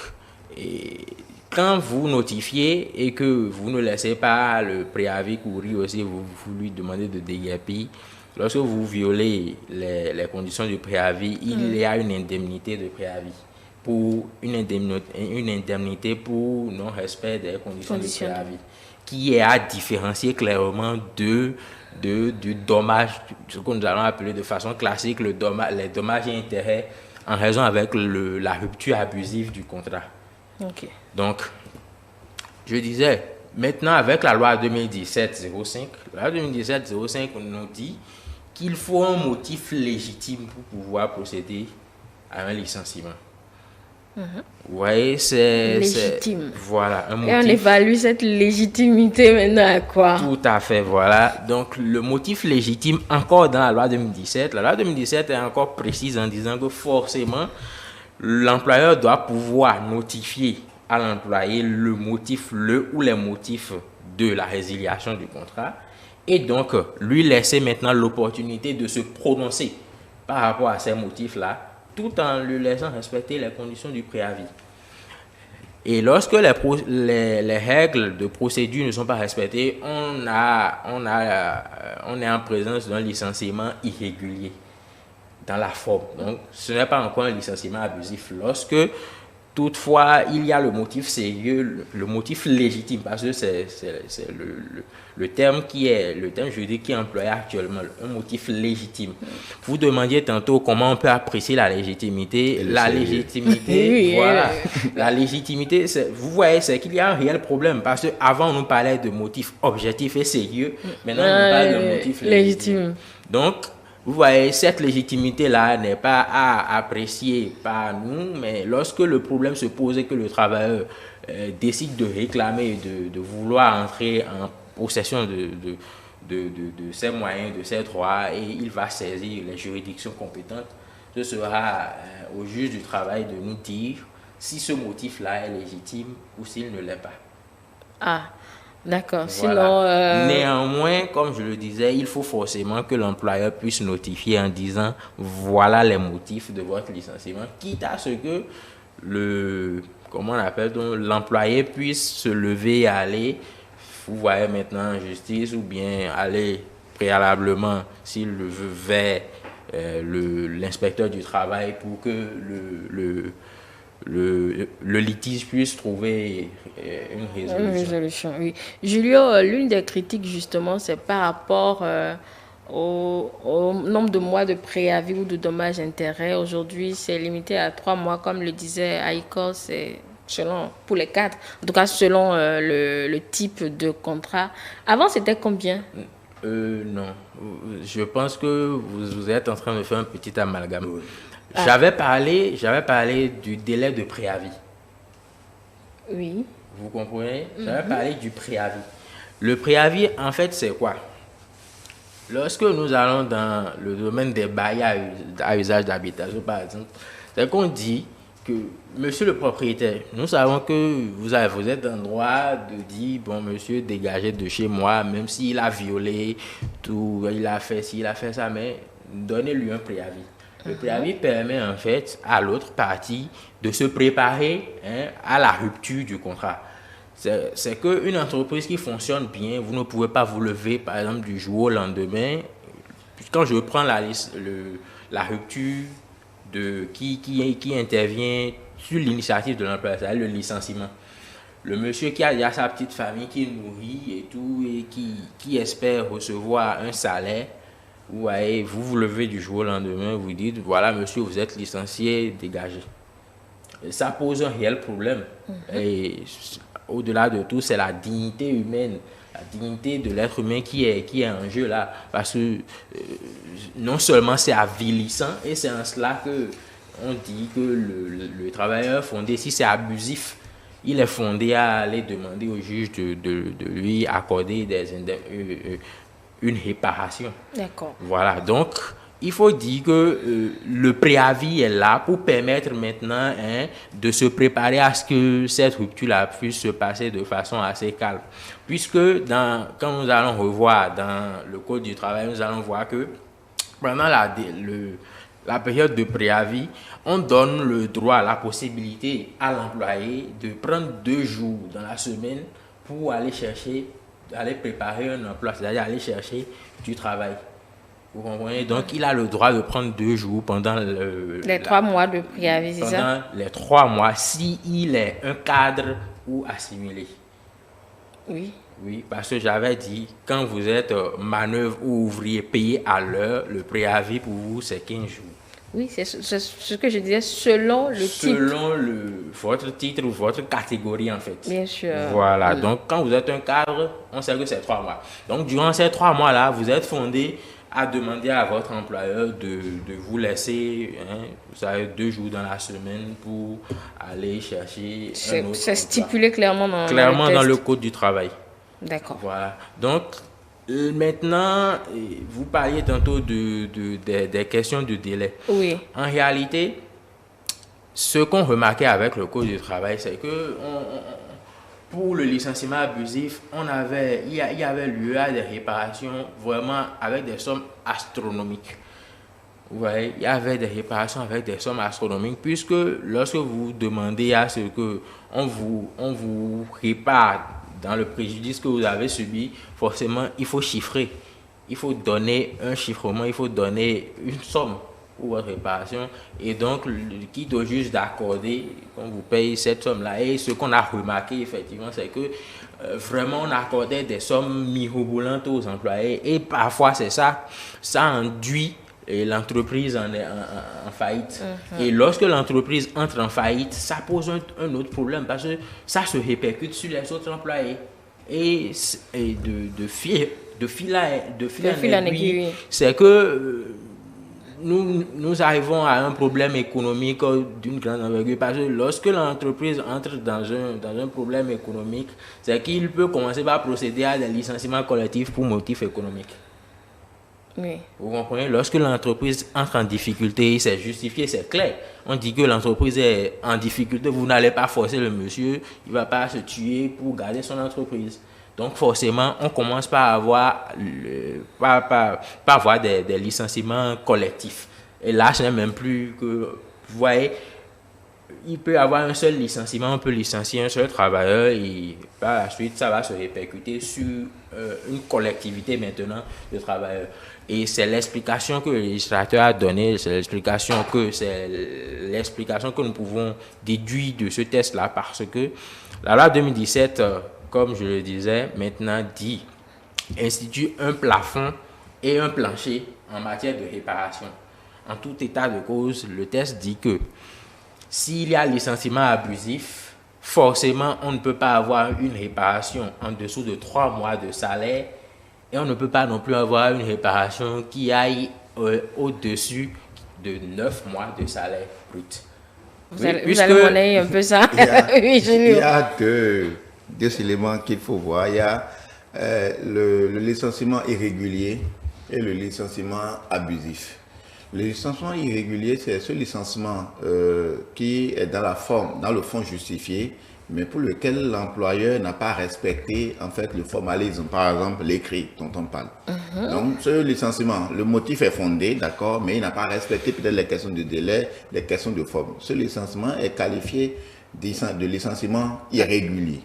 quand vous notifiez et que vous ne laissez pas le préavis courir aussi, vous lui demandez de déguerpir. Lorsque vous violez les conditions du préavis, il y a une indemnité de préavis pour une indemnité pour non-respect des conditions de préavis, qui est à différencier clairement du dommage, ce que nous allons appeler de façon classique les dommages et intérêts en raison avec la rupture abusive du contrat. Okay. Donc, je disais, maintenant avec la loi 2017-05, la loi 2017-05 nous dit qu'il faut un motif légitime pour pouvoir procéder à un licenciement. Vous voyez, c'est légitime. Voilà, un motif. Et on évalue cette légitimité maintenant à quoi? Tout à fait, voilà. Donc, le motif légitime, encore dans la loi 2017, la loi 2017 est encore précise en disant que forcément, l'employeur doit pouvoir notifier à l'employé le motif, ou les motifs de la résiliation du contrat, et donc lui laisser maintenant l'opportunité de se prononcer par rapport à ces motifs-là, tout en lui laissant respecter les conditions du préavis. Et lorsque les règles de procédure ne sont pas respectées, on est en présence d'un licenciement irrégulier dans la forme. Donc, ce n'est pas encore un licenciement abusif. Lorsque, toutefois, il y a le motif sérieux, le motif légitime, parce que c'est le terme juridique qui est employé actuellement, un motif légitime. Vous demandiez tantôt comment on peut apprécier la légitimité. La légitimité, voilà. La légitimité, vous voyez, c'est qu'il y a un réel problème, parce qu'avant, on nous parlait de motifs objectifs et sérieux. Maintenant, on parle de motifs légitimes. Donc, vous voyez, cette légitimité-là n'est pas à apprécier par nous, mais lorsque le problème se pose et que le travailleur décide de réclamer, de vouloir entrer en possession de ses moyens, de ses droits, et il va saisir les juridictions compétentes, ce sera au juge du travail de nous dire si ce motif-là est légitime ou s'il ne l'est pas. Ah, d'accord. Voilà. Sinon, néanmoins, comme je le disais, il faut forcément que l'employeur puisse notifier en disant voilà les motifs de votre licenciement, quitte à ce que l'employé puisse se lever et aller, vous voyez maintenant en justice, ou bien aller préalablement, s'il le veut, vers l'inspecteur du travail pour que le litige puisse trouver une résolution. Oui. Julio, l'une des critiques justement, c'est par rapport au nombre de mois de préavis ou de dommages-intérêts. Aujourd'hui, c'est limité à 3 mois, comme le disait Aiko, c'est pour les cadres, en tout cas selon le type de contrat. Avant, c'était combien? Non, je pense que vous êtes en train de faire un petit amalgame. Oui. J'avais parlé du délai de préavis. Oui. Vous comprenez? J'avais parlé du préavis. Le préavis, en fait, c'est quoi? Lorsque nous allons dans le domaine des bails à usage d'habitation, par exemple, c'est qu'on dit que, monsieur le propriétaire, nous savons que vous êtes en droit de dire, bon, monsieur, dégagez de chez moi, même s'il a violé, tout, il a fait ci, il a fait ça, mais donnez-lui un préavis. Le préavis permet en fait à l'autre partie de se préparer à la rupture du contrat. C'est qu'une entreprise qui fonctionne bien, vous ne pouvez pas vous lever par exemple du jour au lendemain. Quand je prends la rupture qui intervient sur l'initiative de l'employeur, c'est-à-dire le licenciement. Le monsieur qui a sa petite famille qui nourrit et tout, et qui espère recevoir un salaire, vous voyez, vous levez du jour au lendemain, vous dites, voilà monsieur, vous êtes licencié, dégagé. Et ça pose un réel problème. Et au-delà de tout, c'est la dignité humaine, la dignité de l'être humain qui est en jeu là. Parce que non seulement c'est avilissant, et c'est en cela que on dit que le travailleur fondé, si c'est abusif, il est fondé à aller demander au juge de lui accorder une réparation. D'accord. Voilà, donc il faut dire que le préavis est là pour permettre maintenant de se préparer à ce que cette rupture-là puisse se passer de façon assez calme. Puisque quand nous allons revoir dans le Code du travail, nous allons voir que pendant la période de préavis, on donne le droit, la possibilité à l'employé de prendre 2 jours dans la semaine pour aller préparer un emploi, c'est-à-dire aller chercher du travail. Vous comprenez? Donc, il a le droit de prendre 2 jours pendant les 3 mois de préavis, c'est ça? Pendant les 3 mois, s'il est un cadre ou assimilé. Oui. Oui, parce que j'avais dit, quand vous êtes manœuvre ou ouvrier payé à l'heure, le préavis pour vous, c'est 15 jours. Oui, c'est ce que je disais, selon le titre. Selon votre titre ou votre catégorie, en fait. Bien sûr. Voilà, Oui. donc quand vous êtes un cadre, on sait que c'est 3 mois. Donc, durant ces 3 mois-là, vous êtes fondé à demander à votre employeur de vous laisser, vous avez 2 jours dans la semaine pour aller chercher un autre C'est emploi. stipulé clairement Dans le code du travail. D'accord. Voilà. Donc, maintenant, vous parliez tantôt des questions de délai. Oui. En réalité, ce qu'on remarquait avec le code du travail, c'est que pour le licenciement abusif, il y avait lieu à des réparations vraiment avec des sommes astronomiques. Vous voyez, il y avait des réparations avec des sommes astronomiques, puisque lorsque vous demandez à ce que on vous répare dans le préjudice que vous avez subi, forcément, il faut chiffrer. Il faut donner un chiffrement, il faut donner une somme pour votre réparation. Et donc, qui doit juste d'accorder qu'on vous paye cette somme-là. Et ce qu'on a remarqué, effectivement, c'est que vraiment, on accordait des sommes mirobolantes aux employés. Et parfois, c'est ça induit l'entreprise en faillite. Et lorsque l'entreprise entre en faillite, ça pose un autre problème parce que ça se répercute sur les autres employés. Et de fil en aiguille, c'est que nous arrivons à un problème économique d'une grande envergure parce que lorsque l'entreprise entre dans un problème économique, c'est qu'il peut commencer par procéder à des licenciements collectifs pour motifs économiques. Oui. Vous comprenez? Lorsque l'entreprise entre en difficulté, c'est justifié, c'est clair. On dit que l'entreprise est en difficulté, vous n'allez pas forcer le monsieur, il ne va pas se tuer pour garder son entreprise. Donc forcément, on commence par avoir, des licenciements collectifs. Et là, ce n'est même plus que, vous voyez, il peut y avoir un seul licenciement, on peut licencier un seul travailleur et par la suite, ça va se répercuter sur une collectivité maintenant de travailleurs. Et c'est l'explication que le législateur a donnée, c'est l'explication que nous pouvons déduire de ce test-là parce que la loi 2017, comme je le disais, maintenant institue un plafond et un plancher en matière de réparation. En tout état de cause, le test dit que s'il y a licenciement abusif, forcément, on ne peut pas avoir une réparation en dessous de 3 mois de salaire et on ne peut pas non plus avoir une réparation qui aille au-dessus de 9 mois de salaire brut. Vous allez relayer un peu ça. Il y a deux éléments qu'il faut voir. Il y a le licenciement irrégulier et le licenciement abusif. Le licenciement irrégulier, c'est ce licenciement qui est dans le fond justifié, mais pour lequel l'employeur n'a pas respecté en fait le formalisme, par exemple l'écrit dont on parle. Donc ce licenciement, le motif est fondé, d'accord, mais il n'a pas respecté peut-être les questions de délai, les questions de forme. Ce licenciement est qualifié de licenciement irrégulier.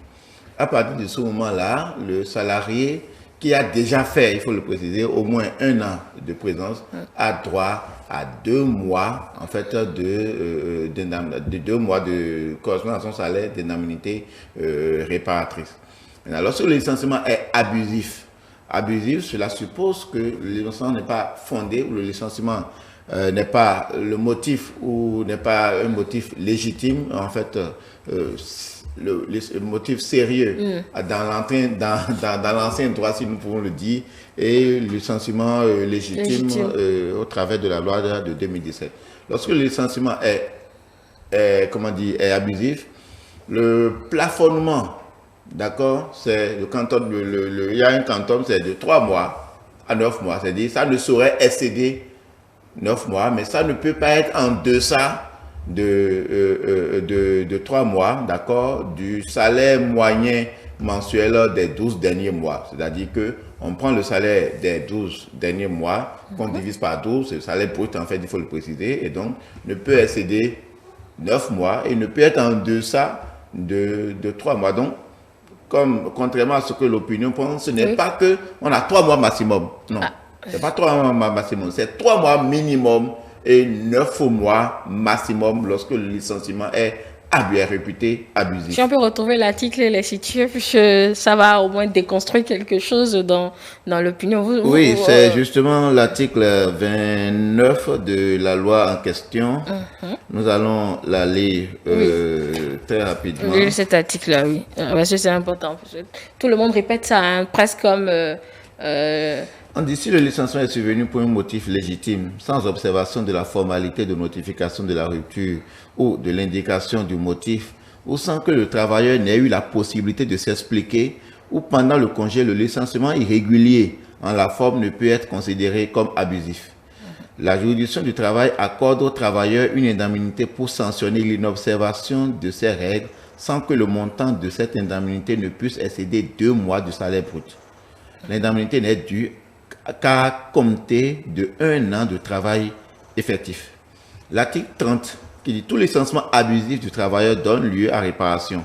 À partir de ce moment-là, le salarié qui a déjà fait, il faut le préciser, au moins 1 an de présence, a droit à 2 mois, en fait, de 2 mois de correspondant à son salaire d'indemnité réparatrice. Maintenant, lorsque le licenciement est abusif, cela suppose que le licenciement n'est pas fondé ou le licenciement n'est pas le motif ou n'est pas un motif légitime, en fait, le motif sérieux dans l'ancien droit, si nous pouvons le dire, et le licenciement légitime au travers de la loi de 2017. Lorsque le licenciement est abusif, le plafonnement, d'accord, c'est le canton, il y a un canton, c'est de 3 mois à 9 mois, c'est-à-dire ça ne saurait excéder 9 mois, mais ça ne peut pas être en deçà de 3 mois, d'accord, du salaire moyen mensuel des 12 derniers mois. C'est-à-dire qu'on prend le salaire des 12 derniers mois, qu'on divise par 12, c'est le salaire brut, en fait, il faut le préciser, et donc ne peut excéder 9 mois et ne peut être en deçà de 3 mois. Donc, contrairement à ce que l'opinion pense, ce n'est pas qu'on a 3 mois maximum. Non. C'est pas 3 mois maximum, c'est 3 mois minimum et 9 mois maximum lorsque le licenciement est réputé abusif. Si on peut retrouver l'article et les situer, puisque ça va au moins déconstruire quelque chose dans l'opinion. Oui, c'est justement l'article 29 de la loi en question. Nous allons la lire très rapidement. Oui, cet article-là, oui. Parce que c'est important. Tout le monde répète ça, hein, presque comme... On dit si le licenciement est survenu pour un motif légitime, sans observation de la formalité de notification de la rupture ou de l'indication du motif, ou sans que le travailleur n'ait eu la possibilité de s'expliquer, ou pendant le congé, le licenciement irrégulier en la forme ne peut être considéré comme abusif. La juridiction du travail accorde au travailleur une indemnité pour sanctionner l'inobservation de ces règles sans que le montant de cette indemnité ne puisse excéder 2 mois du salaire brut. L'indemnité n'est due qu'à compter de 1 an de travail effectif. L'article 30 qui dit tout licenciement abusif du travailleur donne lieu à réparation.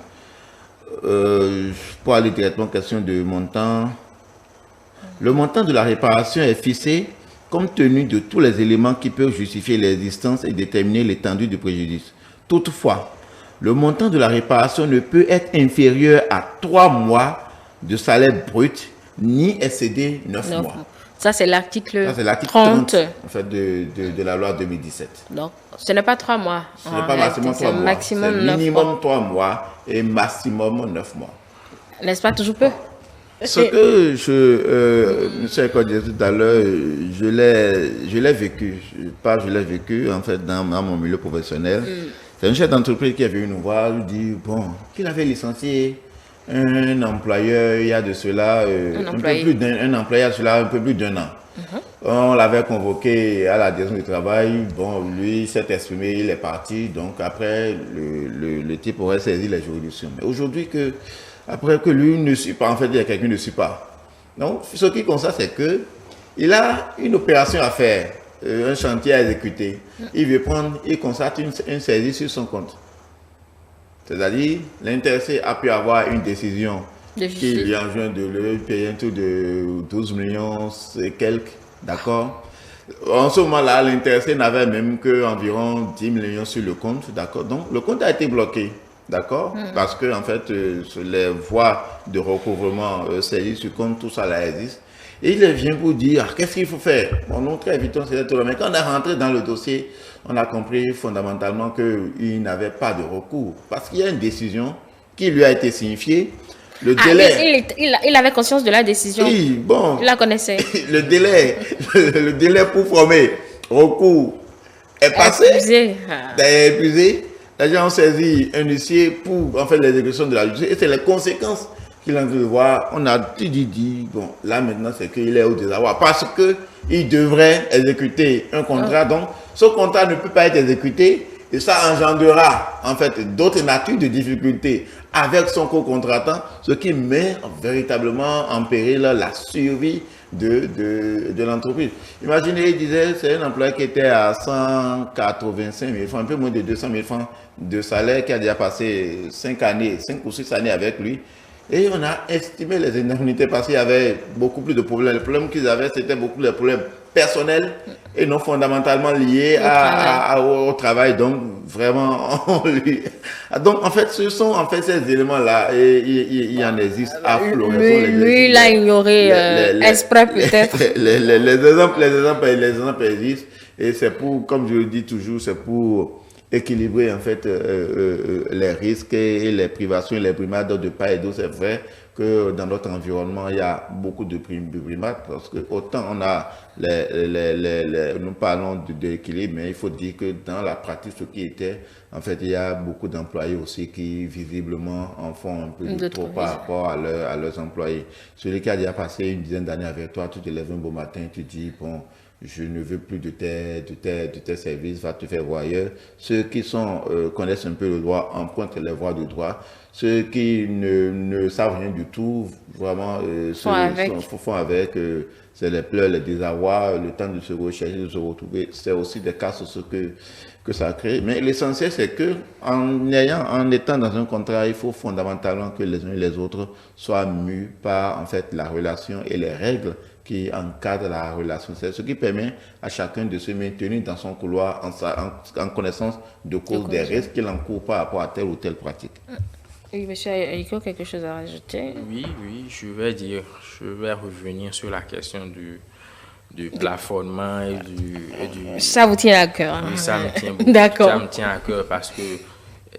Pour aller directement question de montant, le montant de la réparation est fixé compte tenu de tous les éléments qui peuvent justifier l'existence et déterminer l'étendue du préjudice. Toutefois, le montant de la réparation ne peut être inférieur à 3 mois de salaire brut ni excéder 9 mois. Ça, c'est l'article 30 en fait, de la loi 2017. Donc, ce n'est pas 3 mois. Ce n'est pas maximum 3 mois. Maximum c'est minimum 3 mois et maximum 9 mois. N'est-ce pas toujours peu? Ce que M. Eko disait tout à l'heure, je l'ai vécu. Je l'ai vécu, en fait, dans mon milieu professionnel. C'est un chef d'entreprise qui est venu nous voir, lui dit, bon, qu'il avait licencié un employeur il y a de cela un peu plus d'un an. On l'avait convoqué à la direction du travail. Bon, lui s'est exprimé, il est parti. Donc après, le type aurait saisi les juridictions. Mais aujourd'hui, après que lui ne suit pas, en fait, il y a quelqu'un qui ne suit pas. Donc, ce qui constate, c'est que il a une opération à faire, un chantier à exécuter. Il constate une saisie sur son compte. C'est-à-dire, l'intéressé a pu avoir une décision qui lui enjoint de le payer un taux de 12 millions et quelques, d'accord? En ce moment-là, l'intéressé n'avait même qu'environ 10 millions sur le compte, d'accord? Donc, le compte a été bloqué, d'accord? Parce que, en fait, les voies de recouvrement saisies sur compte, tout ça là existe. Et il vient pour dire, qu'est-ce qu'il faut faire? Bon, nous, très vite, on s'est dit, mais quand on est rentré dans le dossier, on a compris fondamentalement qu'il n'avait pas de recours. Parce qu'il y a une décision qui lui a été signifiée. Le délai... il avait conscience de la décision. Oui, bon. Il la connaissait. Le délai pour former recours est passé. Épuisé. Les gens ont saisi un huissier pour en fait l'exécution de la justice. Et c'est les conséquences qu'il a envie de voir. On a dit, bon, là maintenant c'est qu'il est au désarroi. Parce qu'il devrait exécuter un contrat. Donc, ce contrat ne peut pas être exécuté. Et ça engendrera en fait d'autres natures de difficultés avec son co-contractant, ce qui met véritablement en péril la survie de l'entreprise. Imaginez, il disait, c'est un employé qui était à 185 000 francs, un peu moins de 200 000 francs de salaire, qui a déjà passé 5 ou 6 années avec lui. Et on a estimé les indemnités parce qu'il y avait beaucoup plus de problèmes. Le problème qu'ils avaient, c'était beaucoup de problèmes personnels et non fondamentalement liés au travail. Donc, vraiment, donc, en fait, ce sont en fait ces éléments-là et il y en existe à floraison. Lui, il a ignoré exprès peut-être. Les exemples existent et c'est pour, comme je le dis toujours, c'est pour équilibrer en fait les risques et les privations et les primates de part et d'autre. C'est vrai que dans notre environnement, il y a beaucoup de primates parce que autant on a nous parlons d'équilibre, mais il faut dire que dans la pratique, ce qui était, en fait, il y a beaucoup d'employés aussi qui visiblement en font un peu de trop par rapport à leurs employés. Celui qui a déjà passé une dizaine d'années avec toi, tu te lèves un beau matin, tu dis, bon, je ne veux plus de tes services, va te faire voir ailleurs. Ceux qui connaissent un peu le droit empruntent les voies de droit. Ceux qui ne savent rien du tout, vraiment, font avec, c'est les pleurs, les désarrois, le temps de se rechercher, de se retrouver. C'est aussi des cas sur ce que ça crée. Mais l'essentiel, c'est que en étant dans un contrat, il faut fondamentalement que les uns et les autres soient mus par, en fait, la relation et les règles qui encadrent la relation. C'est ce qui permet à chacun de se maintenir dans son couloir en connaissance de cause des risques qu'il encourt par rapport à telle ou telle pratique. Oui, monsieur Aiko, quelque chose à rajouter? Oui, je vais revenir sur la question du plafonnement et du... Ça vous tient à cœur. Hein? Oui, ça me tient beaucoup. D'accord. Ça me tient à cœur parce que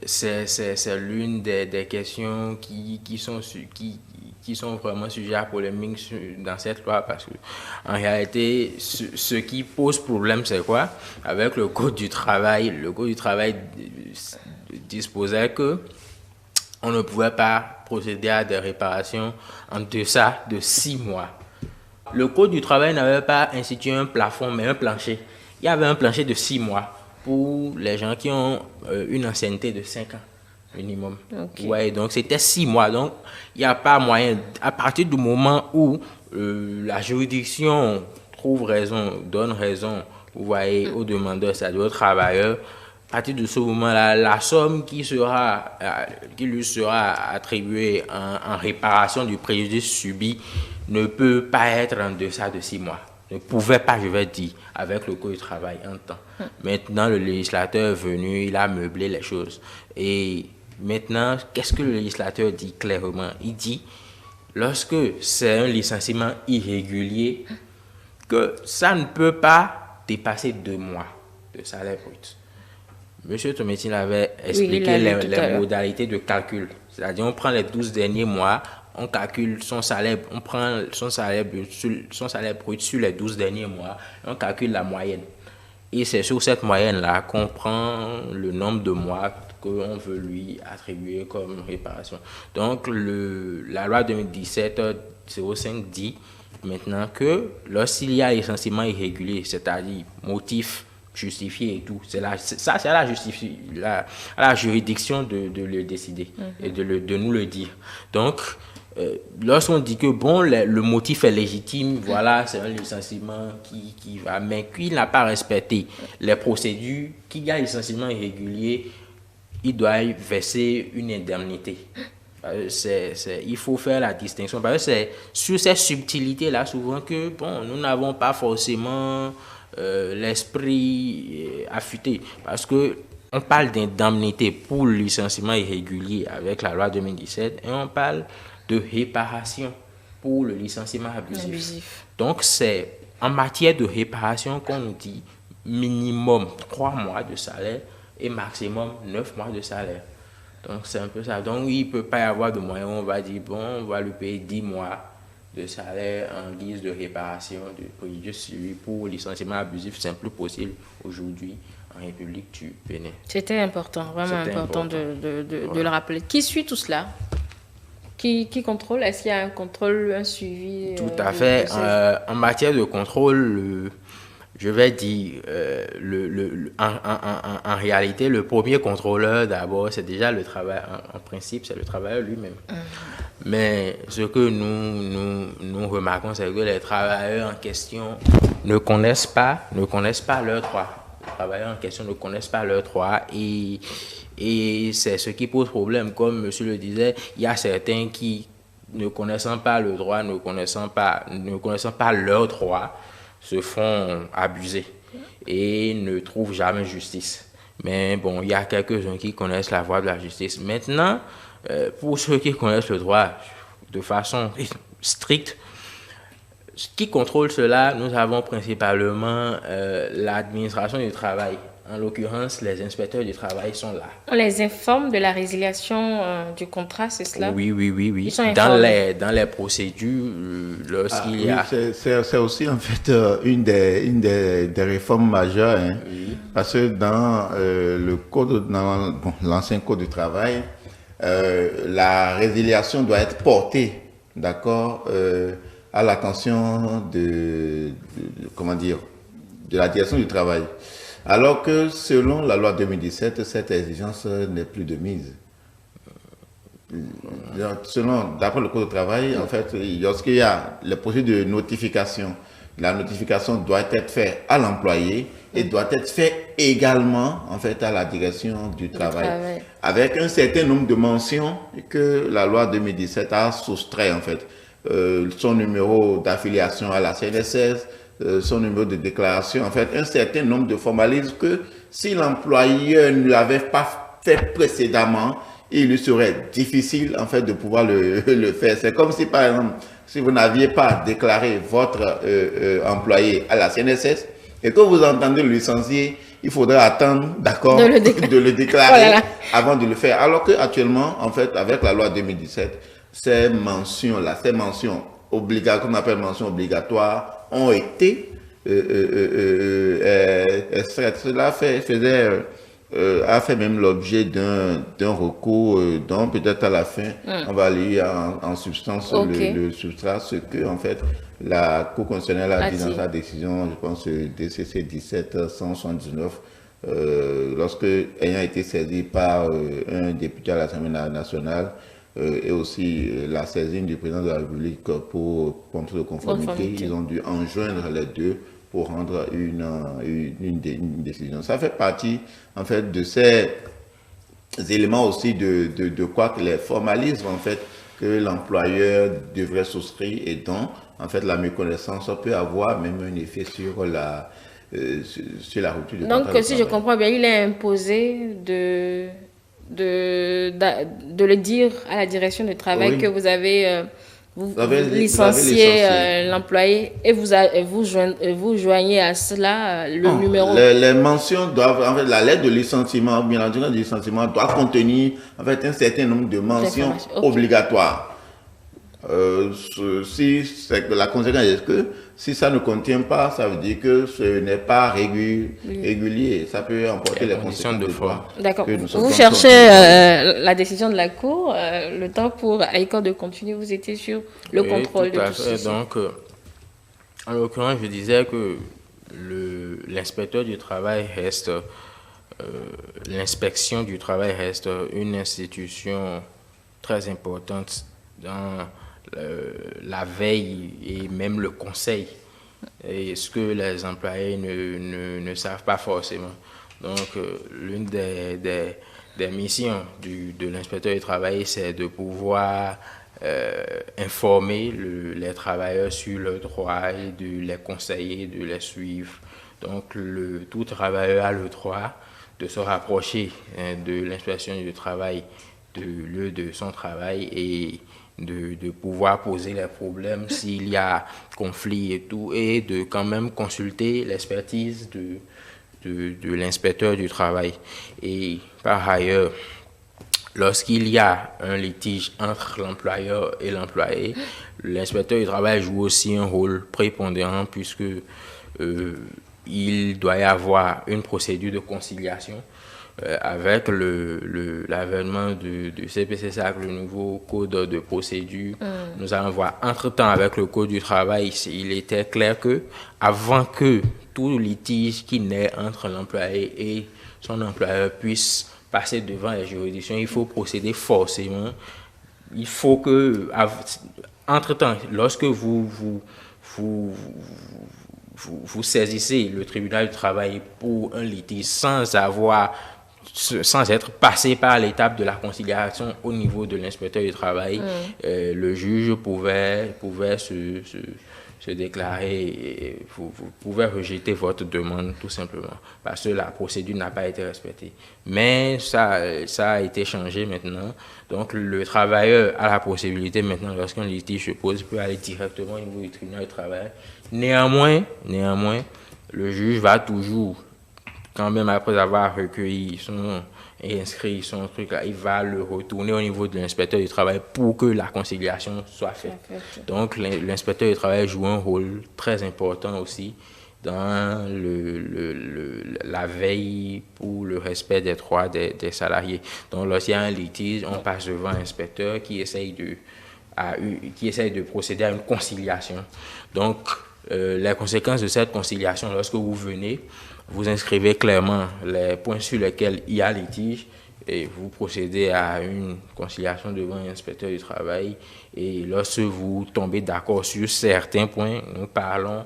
c'est l'une des questions qui sont vraiment sujets à polémique dans cette loi, parce que en réalité, ce qui pose problème, c'est quoi? Avec le Code du travail, disposait que on ne pouvait pas procéder à des réparations en deçà de 6 mois. Le Code du travail n'avait pas institué un plafond, mais un plancher. Il y avait un plancher de 6 mois pour les gens qui ont une ancienneté de 5 ans minimum. Okay. Ouais, donc c'était 6 mois. Donc, il n'y a pas moyen. À partir du moment où la juridiction donne raison, vous voyez, aux demandeurs, c'est-à-dire aux travailleurs, à partir de ce moment-là, la somme qui lui sera attribuée en réparation du préjudice subi ne peut pas être en deçà de 6 mois. Ne pouvait pas, je vais dire, avec le Code du travail en temps. Maintenant, le législateur est venu, il a meublé les choses. Et maintenant, qu'est-ce que le législateur dit clairement? Il dit, lorsque c'est un licenciement irrégulier, que ça ne peut pas dépasser 2 mois de salaire brut. Monsieur Tometine avait expliqué les modalités de calcul. C'est-à-dire, on prend les 12 derniers mois, on calcule son salaire, on prend son salaire brut sur les 12 derniers mois, et on calcule la moyenne. Et c'est sur cette moyenne-là qu'on prend le nombre de mois qu'on veut lui attribuer comme réparation. Donc, la loi 2017-05 dit maintenant que lorsqu'il y a licenciement irrégulier, c'est-à-dire motif justifié et tout, c'est à la juridiction de le décider et de nous le dire. Donc, lorsqu'on dit que bon, le motif est légitime, voilà, c'est un licenciement qui va, mais qu'il n'a pas respecté les procédures, qu'il y a licenciement irrégulier, il doit verser une indemnité. Il faut faire la distinction, parce que c'est sur ces subtilités-là souvent que bon, nous n'avons pas forcément l'esprit affûté, parce que on parle d'indemnité pour le licenciement irrégulier avec la loi 2017 et on parle de réparation pour le licenciement abusif. Donc c'est en matière de réparation qu'on nous dit minimum 3 mois de salaire et maximum 9 mois de salaire. Donc c'est un peu ça. Donc il ne peut pas y avoir de moyen où on va dire bon, on va lui payer 10 mois de salaire en guise de réparation de préjudice subi pour licenciement abusif. C'est plus possible aujourd'hui en République du Bénin. C'était important, vraiment important de le rappeler. Qui suit tout cela? Qui contrôle? Est-ce qu'il y a un contrôle, un suivi? Tout à fait. En matière de contrôle, je vais dire, en réalité, le premier contrôleur, d'abord, c'est déjà le travail. En principe, c'est le travailleur lui-même. Mais ce que nous remarquons, c'est que les travailleurs en question ne connaissent pas leurs droits. Les travailleurs en question ne connaissent pas leurs droits et c'est ce qui pose problème. Comme monsieur le disait, il y a certains qui, ne connaissant pas le droit, ne connaissant pas leurs droits, se font abuser et ne trouvent jamais justice. Mais bon, il y a quelques-uns qui connaissent la voie de la justice. Maintenant, pour ceux qui connaissent le droit de façon stricte, qui contrôle cela, nous avons principalement l'administration du travail. En l'occurrence, les inspecteurs du travail sont là. On les informe de la résiliation du contrat, c'est cela? Oui. Ils sont dans les procédures, lorsqu'il y a... C'est aussi en fait une des réformes majeures, hein, parce que dans l'ancien code du travail, la résiliation doit être portée, d'accord, à l'attention de la direction du travail. Alors que selon la loi 2017, cette exigence n'est plus de mise. D'après le Code du travail, en fait, lorsqu'il y a le procédure de notification, la notification doit être faite à l'employé et doit être faite également, en fait, à la direction du travail, avec un certain nombre de mentions que la loi 2017 a soustrait, en fait. Son numéro d'affiliation à la CNSS, son numéro de déclaration, en fait, un certain nombre de formalismes que si l'employeur ne l'avait pas fait précédemment, il lui serait difficile, en fait, de pouvoir le faire. C'est comme si, par exemple, si vous n'aviez pas déclaré votre employé à la CNSS et que vous entendez le licencier, il faudrait attendre, d'accord, de le déclarer avant de le faire. Alors qu'actuellement, en fait, avec la loi 2017, ces mentions-là, ces mentions obligatoires, qu'on appelle mentions obligatoires, ont été extraites. Cela a fait même l'objet d'un recours dont peut-être à la fin, on va lire en substance le substrat, ce que en fait la Cour constitutionnelle a dit dans sa décision, je pense DCC 1779, lorsque ayant été saisi par un député à l'Assemblée nationale, et aussi la saisine du président de la République pour contrôle de conformité, ils ont dû enjoindre les deux pour rendre une décision. Ça fait partie, en fait, de ces éléments aussi de quoi que les formalismes, en fait, que l'employeur devrait souscrire et dont, en fait, la méconnaissance peut avoir même un effet sur la rupture du contrat de travail. Donc, si je comprends bien, il est imposé de le dire à la direction du travail que vous avez licencié l'employé et vous joignez à cela le numéro. Les mentions doivent, en fait, la lettre de licenciement, bien entendu, le licenciement doit contenir, en fait, un certain nombre de mentions obligatoires. Si la conséquence est que si ça ne contient pas, ça veut dire que ce n'est pas régulier. Ça peut emporter les conditions de foi. D'accord. Vous cherchez la décision de la Cour, le temps pour AICO de continuer. Vous étiez sur le contrôle de tout ceci. Donc, en l'occurrence, je disais que l'inspecteur du travail reste, l'inspection du travail reste une institution très importante dans la veille et même le conseil, et ce que les employés ne savent pas forcément. Donc, l'une des missions de l'inspecteur du travail, c'est de pouvoir informer les travailleurs sur leurs droits et de les conseiller, de les suivre. Donc, tout travailleur a le droit de se rapprocher de l'inspection du travail, de lieu de son travail, et de pouvoir poser les problèmes s'il y a conflit et tout, et de quand même consulter l'expertise de l'inspecteur du travail. Et par ailleurs, lorsqu'il y a un litige entre l'employeur et l'employé, l'inspecteur du travail joue aussi un rôle prépondérant, puisque il doit y avoir une procédure de conciliation. Avec l'avènement du CPC-SAC, le nouveau code de procédure, nous allons voir, entre-temps, avec le code du travail, il était clair que avant que tout litige qui naît entre l'employé et son employeur puisse passer devant les juridictions, il faut procéder forcément. Il faut que, entre-temps, lorsque vous saisissez le tribunal du travail pour un litige sans être passé par l'étape de la conciliation au niveau de l'inspecteur du travail, le juge pouvait se déclarer, et vous pouvez rejeter votre demande tout simplement parce que la procédure n'a pas été respectée. Mais ça a été changé maintenant. Donc le travailleur a la possibilité maintenant, lorsqu'un litige se pose, il peut aller directement au niveau du tribunal du travail. Néanmoins, le juge va toujours, quand même après avoir recueilli et inscrit son truc là, il va le retourner au niveau de l'inspecteur du travail pour que la conciliation soit faite. Donc l'inspecteur du travail joue un rôle très important aussi dans la veille pour le respect des droits des salariés. Donc lorsqu'il y a un litige, on passe devant l'inspecteur qui essaye de procéder à une conciliation. Donc les conséquences de cette conciliation, lorsque vous venez, vous inscrivez clairement les points sur lesquels il y a litige et vous procédez à une conciliation devant l'inspecteur du travail et lorsque vous tombez d'accord sur certains points, nous parlons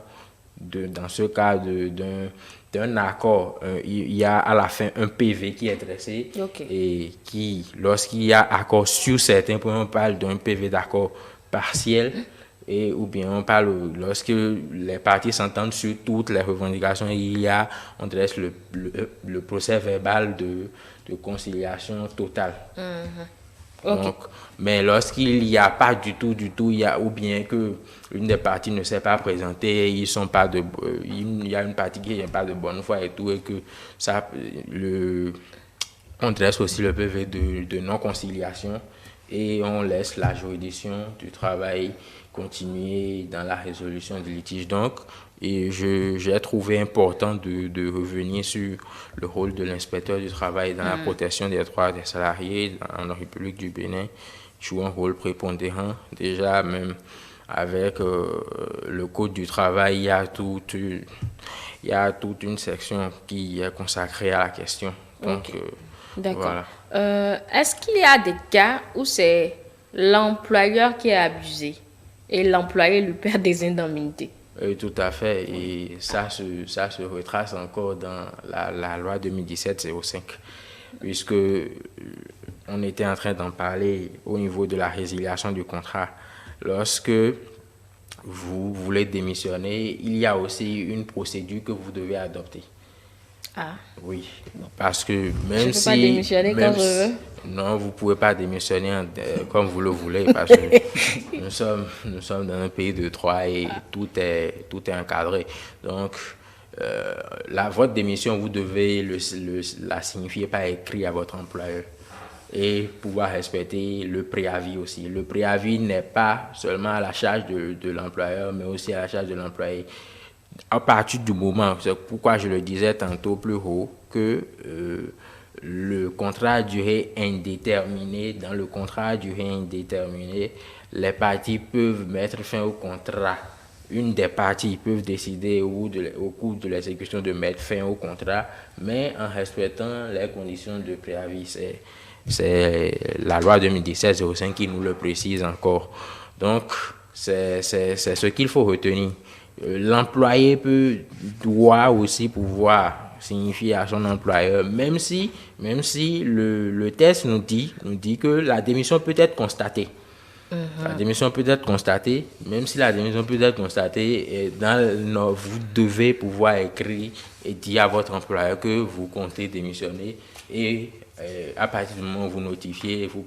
dans ce cas d'un accord. Il y a à la fin un PV qui est dressé et lorsqu'il y a accord sur certains points, on parle d'un PV d'accord partiel. Ou bien on parle lorsque les parties s'entendent sur toutes les revendications, on dresse le procès verbal de conciliation totale. Donc, mais lorsqu'il n'y a pas du tout, ou bien que une des parties ne s'est pas présentée, il y a une partie qui n'est pas de bonne foi et tout, et que on dresse aussi le PV de non-conciliation et on laisse la juridiction du travail continuer dans la résolution du litige. Donc, j'ai trouvé important de revenir sur le rôle de l'inspecteur du travail dans la protection des droits des salariés en République du Bénin. Il joue un rôle prépondérant. Déjà, même avec le Code du travail, il y a toute une section qui est consacrée à la question. Donc, d'accord. Voilà. Est-ce qu'il y a des cas où c'est l'employeur qui est abusé et l'employé lui perd des indemnités? Tout à fait. Et ça se retrace encore dans la loi 2017-05, puisque on était en train d'en parler au niveau de la résiliation du contrat. Lorsque vous voulez démissionner, il y a aussi une procédure que vous devez adopter. Ah. Oui, parce que même si... Je ne peux pas démissionner quand je veux. Non, vous ne pouvez pas démissionner comme vous le voulez, parce que nous sommes dans un pays de droit et tout est encadré. Donc, votre démission, vous devez la signifier par écrit à votre employeur et pouvoir respecter le préavis aussi. Le préavis n'est pas seulement à la charge de l'employeur, mais aussi à la charge de l'employé. À partir du moment, c'est pourquoi je le disais tantôt plus haut, que le contrat à durée indéterminée, dans le contrat à durée indéterminée, les parties peuvent mettre fin au contrat. Une des parties peut décider au cours de l'exécution de mettre fin au contrat, mais en respectant les conditions de préavis. C'est la loi 2017-05 qui nous le précise encore. Donc, c'est ce qu'il faut retenir. L'employé doit aussi pouvoir signifier à son employeur, même si le test nous dit que la démission peut être constatée. La démission peut être constatée, même si la démission peut être constatée, vous devez pouvoir écrire et dire à votre employeur que vous comptez démissionner et à partir du moment où vous notifiez, vous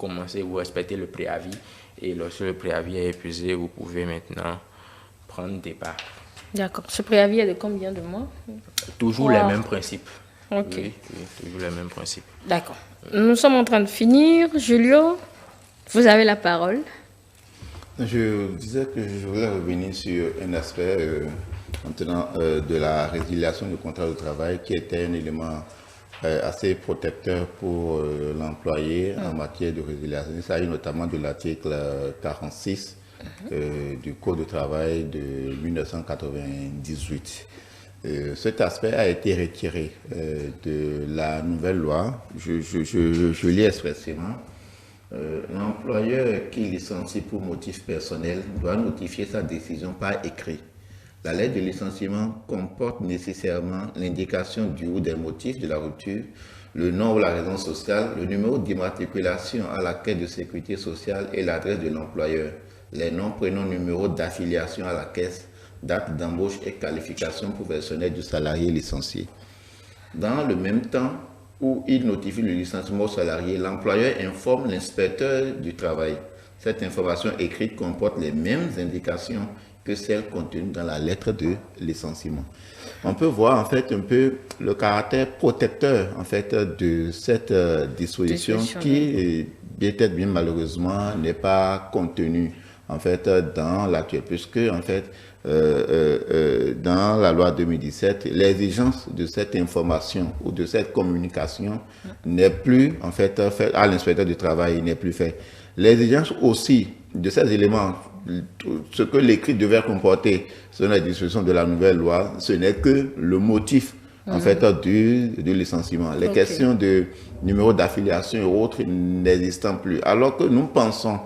respectez le préavis et lorsque le préavis est épuisé, vous pouvez maintenant prendre départ. D'accord. Ce préavis est de combien de mois? Toujours les mêmes principes. Ok. Oui, toujours les mêmes principes. D'accord. Nous sommes en train de finir. Julio, vous avez la parole. Je disais que je voulais revenir sur un aspect maintenant de la résiliation du contrat de travail qui était un élément assez protecteur pour l'employé en matière de résiliation. Il s'agit notamment de l'article 46 du Code du travail de 1998. Cet aspect a été retiré de la nouvelle loi. Je lis expressément. L'employeur qui licencie pour motif personnel doit notifier sa décision par écrit. La lettre de licenciement comporte nécessairement l'indication du ou des motifs de la rupture, le nom ou la raison sociale, le numéro d'immatriculation à la caisse de sécurité sociale et l'adresse de l'employeur, les noms, prénoms, numéros d'affiliation à la caisse, date d'embauche et qualification professionnelle du salarié licencié. Dans le même temps où il notifie le licenciement au salarié, l'employeur informe l'inspecteur du travail. Cette information écrite comporte les mêmes indications que celles contenues dans la lettre de licenciement. On peut voir en fait un peu le caractère protecteur en fait de cette disposition qui peut-être bien malheureusement n'est pas contenue en fait dans l'actuel, puisque en fait dans la loi 2017, l'exigence de cette information ou de cette communication n'est plus en fait faite à l'inspecteur du travail, n'est plus faite. L'exigence aussi de ces éléments, ce que l'écrit devait comporter selon la disposition de la nouvelle loi, ce n'est que le motif en fait, du licenciement. Les questions de numéro d'affiliation et autres n'existant plus. Alors que nous pensons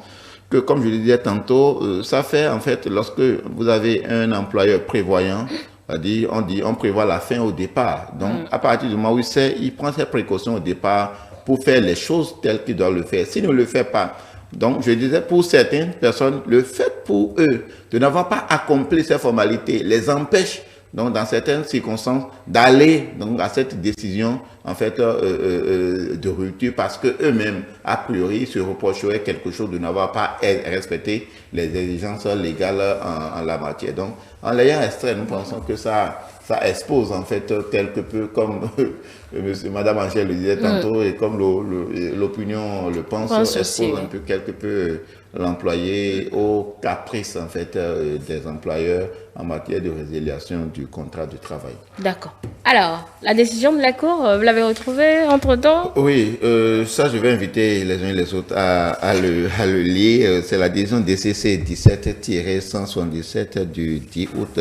que, comme je le disais tantôt, ça fait en fait, lorsque vous avez un employeur prévoyant, c'est-à-dire on prévoit la fin au départ. Donc, à partir du moment où il prend ses précautions au départ pour faire les choses telles qu'il doit le faire. S'il ne le fait pas, donc je disais, pour certaines personnes, le fait pour eux de n'avoir pas accompli ces formalités les empêche, donc dans certaines circonstances, d'aller donc à cette décision en fait de rupture parce que eux-mêmes a priori se reprocheraient quelque chose de n'avoir pas respecté les exigences légales en la matière. Donc en l'ayant extrait, nous pensons que ça expose en fait quelque peu comme Madame Angèle le disait tantôt et comme l'opinion le pense expose un peu quelque peu l'employé au caprice en fait des employeurs en matière de résiliation du contrat de travail. D'accord. Alors, la décision de la Cour, vous l'avez retrouvée entre-temps? Oui, ça je vais inviter les uns et les autres à le lire. C'est la décision DCC 17-177 du 10 août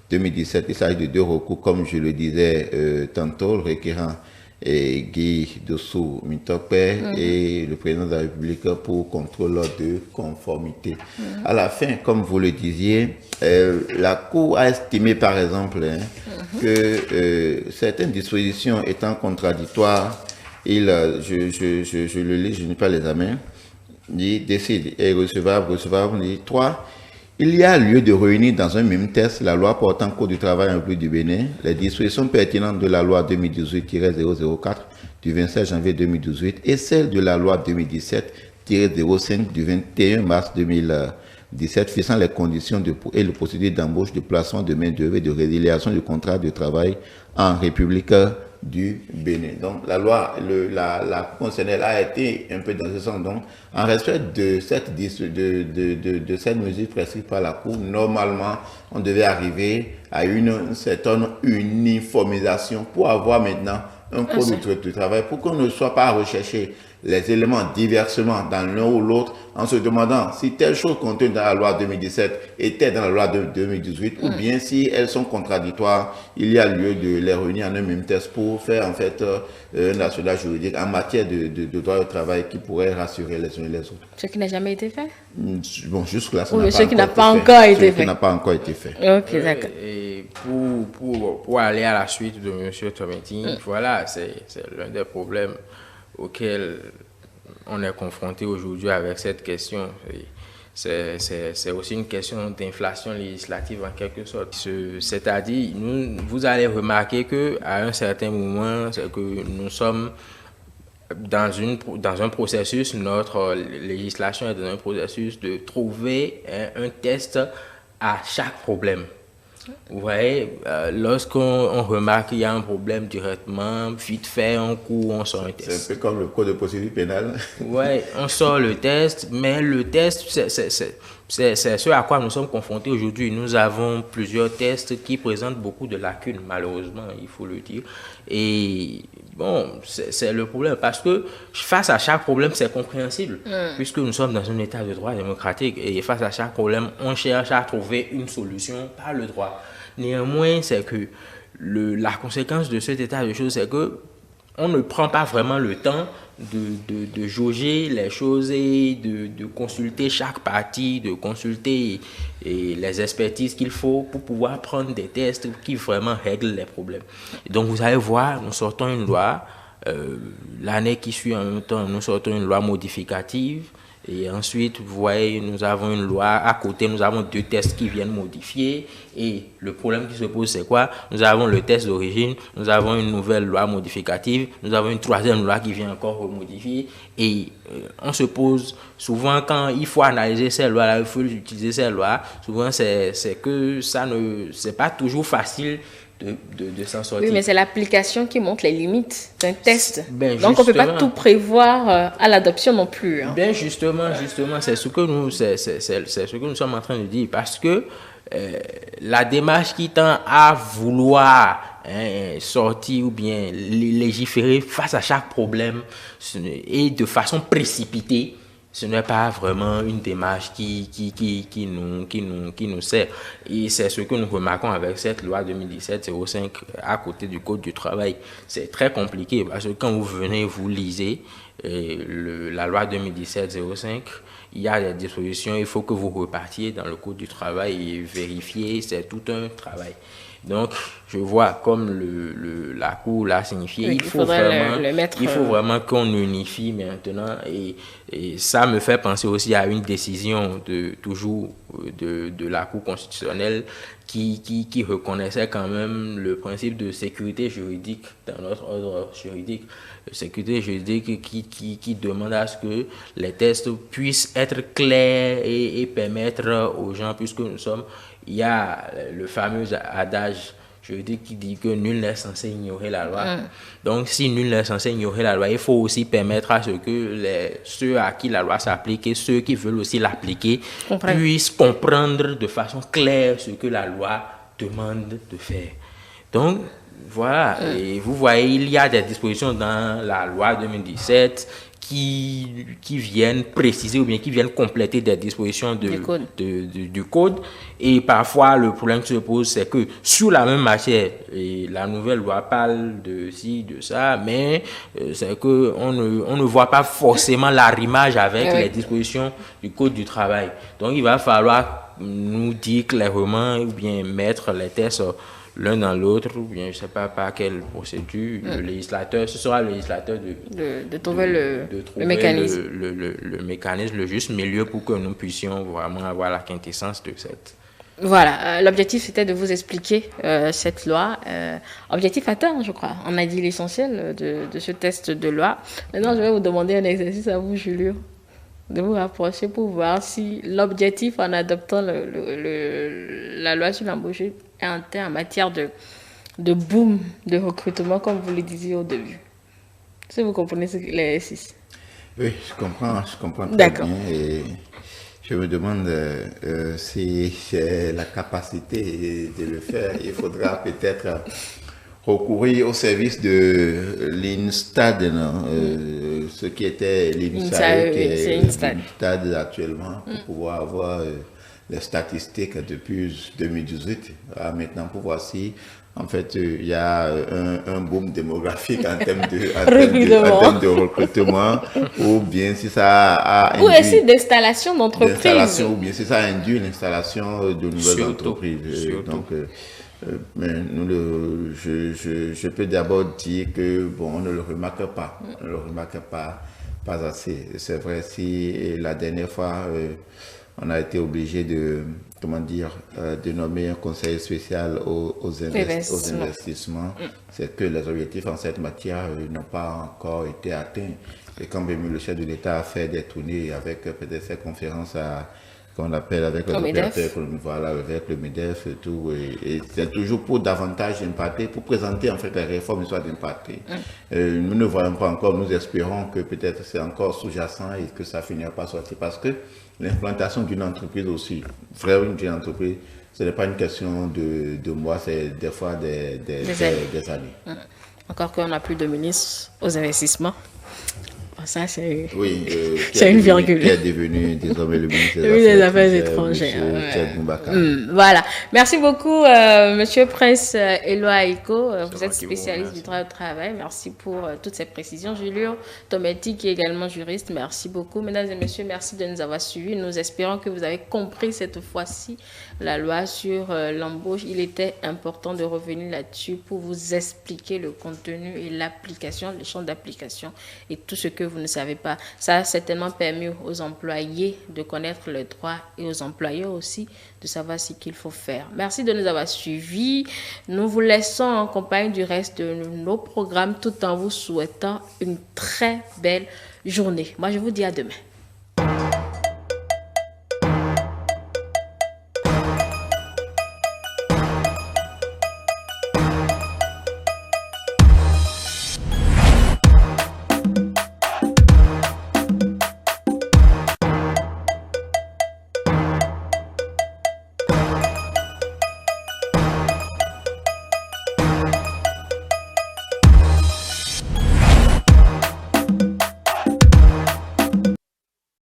2017. Il s'agit de 2 recours, comme je le disais tantôt, le requérant et Guy Dossou Mintokpe et le président de la République pour contrôle de conformité. À la fin, comme vous le disiez, la Cour a estimé par exemple que certaines dispositions étant contradictoires, je le lis, je n'ai pas les mains, il décide, est recevable, dit 3. Il y a lieu de réunir dans un même texte la loi portant code du travail en République du Bénin, les dispositions pertinentes de la loi 2018-004 du 27 janvier 2018 et celles de la loi 2017-05 du 21 mars 2017 fixant les conditions et le procédé d'embauche, de placement de main-d'œuvre et de résiliation du contrat de travail en République du Bénin. Donc la loi, la concernée a été un peu dans ce sens. Donc en respect de cette mesure prescrite par la Cour, normalement on devait arriver à une certaine uniformisation pour avoir maintenant un code du travail, pour qu'on ne soit pas à rechercher les éléments diversement dans l'un ou l'autre en se demandant si telle chose contenue dans la loi 2017 était dans la loi de 2018 ou bien si elles sont contradictoires, il y a lieu de les réunir en un même texte pour faire en fait un assemblage juridique en matière de droit au travail qui pourrait rassurer les uns et les autres. Ce qui n'a jamais été fait? Bon, jusque-là, ça n'a pas encore été fait. Ce qui n'a pas encore été fait. Ok, d'accord. Et pour aller à la suite de M. Tometi, voilà, c'est l'un des problèmes auxquels on est confronté aujourd'hui avec cette question. C'est aussi une question d'inflation législative en quelque sorte. C'est-à-dire, vous allez remarquer qu'à un certain moment, c'est que nous sommes dans un processus, notre législation est dans un processus de trouver un test à chaque problème. Vous voyez, lorsqu'on remarque qu'il y a un problème directement, vite fait, on court, on sort un test. C'est un peu comme le code de procédure pénale. Oui, on sort le test, mais le test, c'est ce à quoi nous sommes confrontés aujourd'hui. Nous avons plusieurs tests qui présentent beaucoup de lacunes, malheureusement, il faut le dire. Et bon, c'est le problème, parce que face à chaque problème, c'est compréhensible, puisque nous sommes dans un état de droit démocratique, et face à chaque problème, on cherche à trouver une solution par le droit. Néanmoins, c'est que la conséquence de cet état de choses, c'est que on ne prend pas vraiment le temps de jauger les choses et de consulter chaque partie, de consulter les expertises qu'il faut pour pouvoir prendre des tests qui vraiment règlent les problèmes. Et donc vous allez voir, nous sortons une loi, l'année qui suit en même temps, nous sortons une loi modificative. Et ensuite, vous voyez, nous avons une loi, à côté, nous avons 2 tests qui viennent modifier. Et le problème qui se pose, c'est quoi? Nous avons le test d'origine, nous avons une nouvelle loi modificative, nous avons une 3e loi qui vient encore remodifier. Et on se pose, souvent, quand il faut analyser ces lois-là, il faut utiliser ces lois, souvent, c'est que c'est pas toujours facile de s'en sortir. Oui, mais c'est l'application qui montre les limites d'un test. Donc, on ne peut pas tout prévoir à l'adoption non plus. Hein. Bien, justement, c'est ce que nous sommes en train de dire. Parce que la démarche qui tend à vouloir sortir ou bien légiférer face à chaque problème et de façon précipitée, ce n'est pas vraiment une démarche qui nous sert. Et c'est ce que nous remarquons avec cette loi 2017-05 à côté du Code du travail. C'est très compliqué parce que quand vous venez, vous lisez la loi 2017-05, il y a des dispositions, il faut que vous repartiez dans le Code du travail et vérifier, c'est tout un travail. Donc, je vois comme la Cour l'a signifié, oui, il faut vraiment qu'on unifie maintenant. Et ça me fait penser aussi à une décision de la Cour constitutionnelle qui reconnaissait quand même le principe de sécurité juridique dans notre ordre juridique. Sécurité juridique qui demande à ce que les tests puissent être clairs et permettre aux gens, puisque il y a le fameux adage juridique qui dit que nul n'est censé ignorer la loi. Donc, si nul n'est censé ignorer la loi, il faut aussi permettre à ce que ceux à qui la loi s'applique et ceux qui veulent aussi l'appliquer puissent comprendre de façon claire ce que la loi demande de faire. Donc, voilà, et vous voyez, il y a des dispositions dans la loi 2017 qui viennent préciser ou bien qui viennent compléter des dispositions du code. Et parfois, le problème qui se pose, c'est que sur la même matière, et la nouvelle loi parle de ci, de ça, mais c'est qu'on ne voit pas forcément l'arrimage avec les dispositions du code du travail. Donc, il va falloir nous dire clairement ou bien mettre les tests l'un dans l'autre, ou bien je ne sais pas par quelle procédure, le législateur, ce sera le législateur de trouver le mécanisme. Le mécanisme, le juste milieu pour que nous puissions vraiment avoir la quintessence de cette. Voilà, l'objectif c'était de vous expliquer cette loi. Objectif atteint, je crois. On a dit l'essentiel de ce test de loi. Maintenant, je vais vous demander un exercice à vous, Julio, de vous rapprocher pour voir si l'objectif en adoptant la loi sur l'embauche est atteint en matière de boom de recrutement, comme vous le disiez au début. Si vous comprenez l'exercice. Oui, je comprends très bien. Et je me demande si j'ai la capacité de le faire. Il faudra peut-être recourir au service de l'INSTAD, ce qui était l'INSAE, qui est l'INSTAD actuellement, pour pouvoir avoir les statistiques depuis 2018 à maintenant, pour voir si en fait il y a un boom démographique en termes de recrutement, ou bien si ça a ou aussi d'installation d'entreprises, ou bien si ça a induit l'installation de nouvelles entreprises. Donc, mais je peux d'abord dire que bon, on ne le remarque pas, pas assez. C'est vrai, si la dernière fois on a été obligé de nommer un conseil spécial aux investissements, c'est que les objectifs en cette matière n'ont pas encore été atteints. Et quand même le chef de l'État a fait des tournées avec peut-être ces conférences qu'on appelle avec les opérateurs, voilà, avec le MEDEF et tout, et c'est toujours pour davantage impacter, pour présenter en fait les réformes soit d'impacter. Nous ne voyons pas encore, nous espérons que peut-être c'est encore sous-jacent et que ça finira par sortir, parce que l'implantation d'une entreprise aussi, vraiment d'une entreprise, ce n'est pas une question de mois, c'est des fois des années. Encore qu'on n'a plus de ministre aux investissements. Ça, c'est c'est une virgule. Qui est devenu désormais le ministre des Affaires étrangères. Voilà. Merci beaucoup, Monsieur Prince Éloi Aïko. Vous êtes spécialiste du droit au travail. Merci pour toutes ces précisions. Julio Tometti, qui est également juriste. Merci beaucoup. Mesdames et messieurs, merci de nous avoir suivis. Nous espérons que vous avez compris cette fois-ci la loi sur l'embauche. Il était important de revenir là-dessus pour vous expliquer le contenu et l'application, le champ d'application et tout ce que vous ne savez pas. Ça a certainement permis aux employés de connaître leurs droits et aux employeurs aussi de savoir ce qu'il faut faire. Merci de nous avoir suivis. Nous vous laissons en compagnie du reste de nos programmes tout en vous souhaitant une très belle journée. Moi, je vous dis à demain.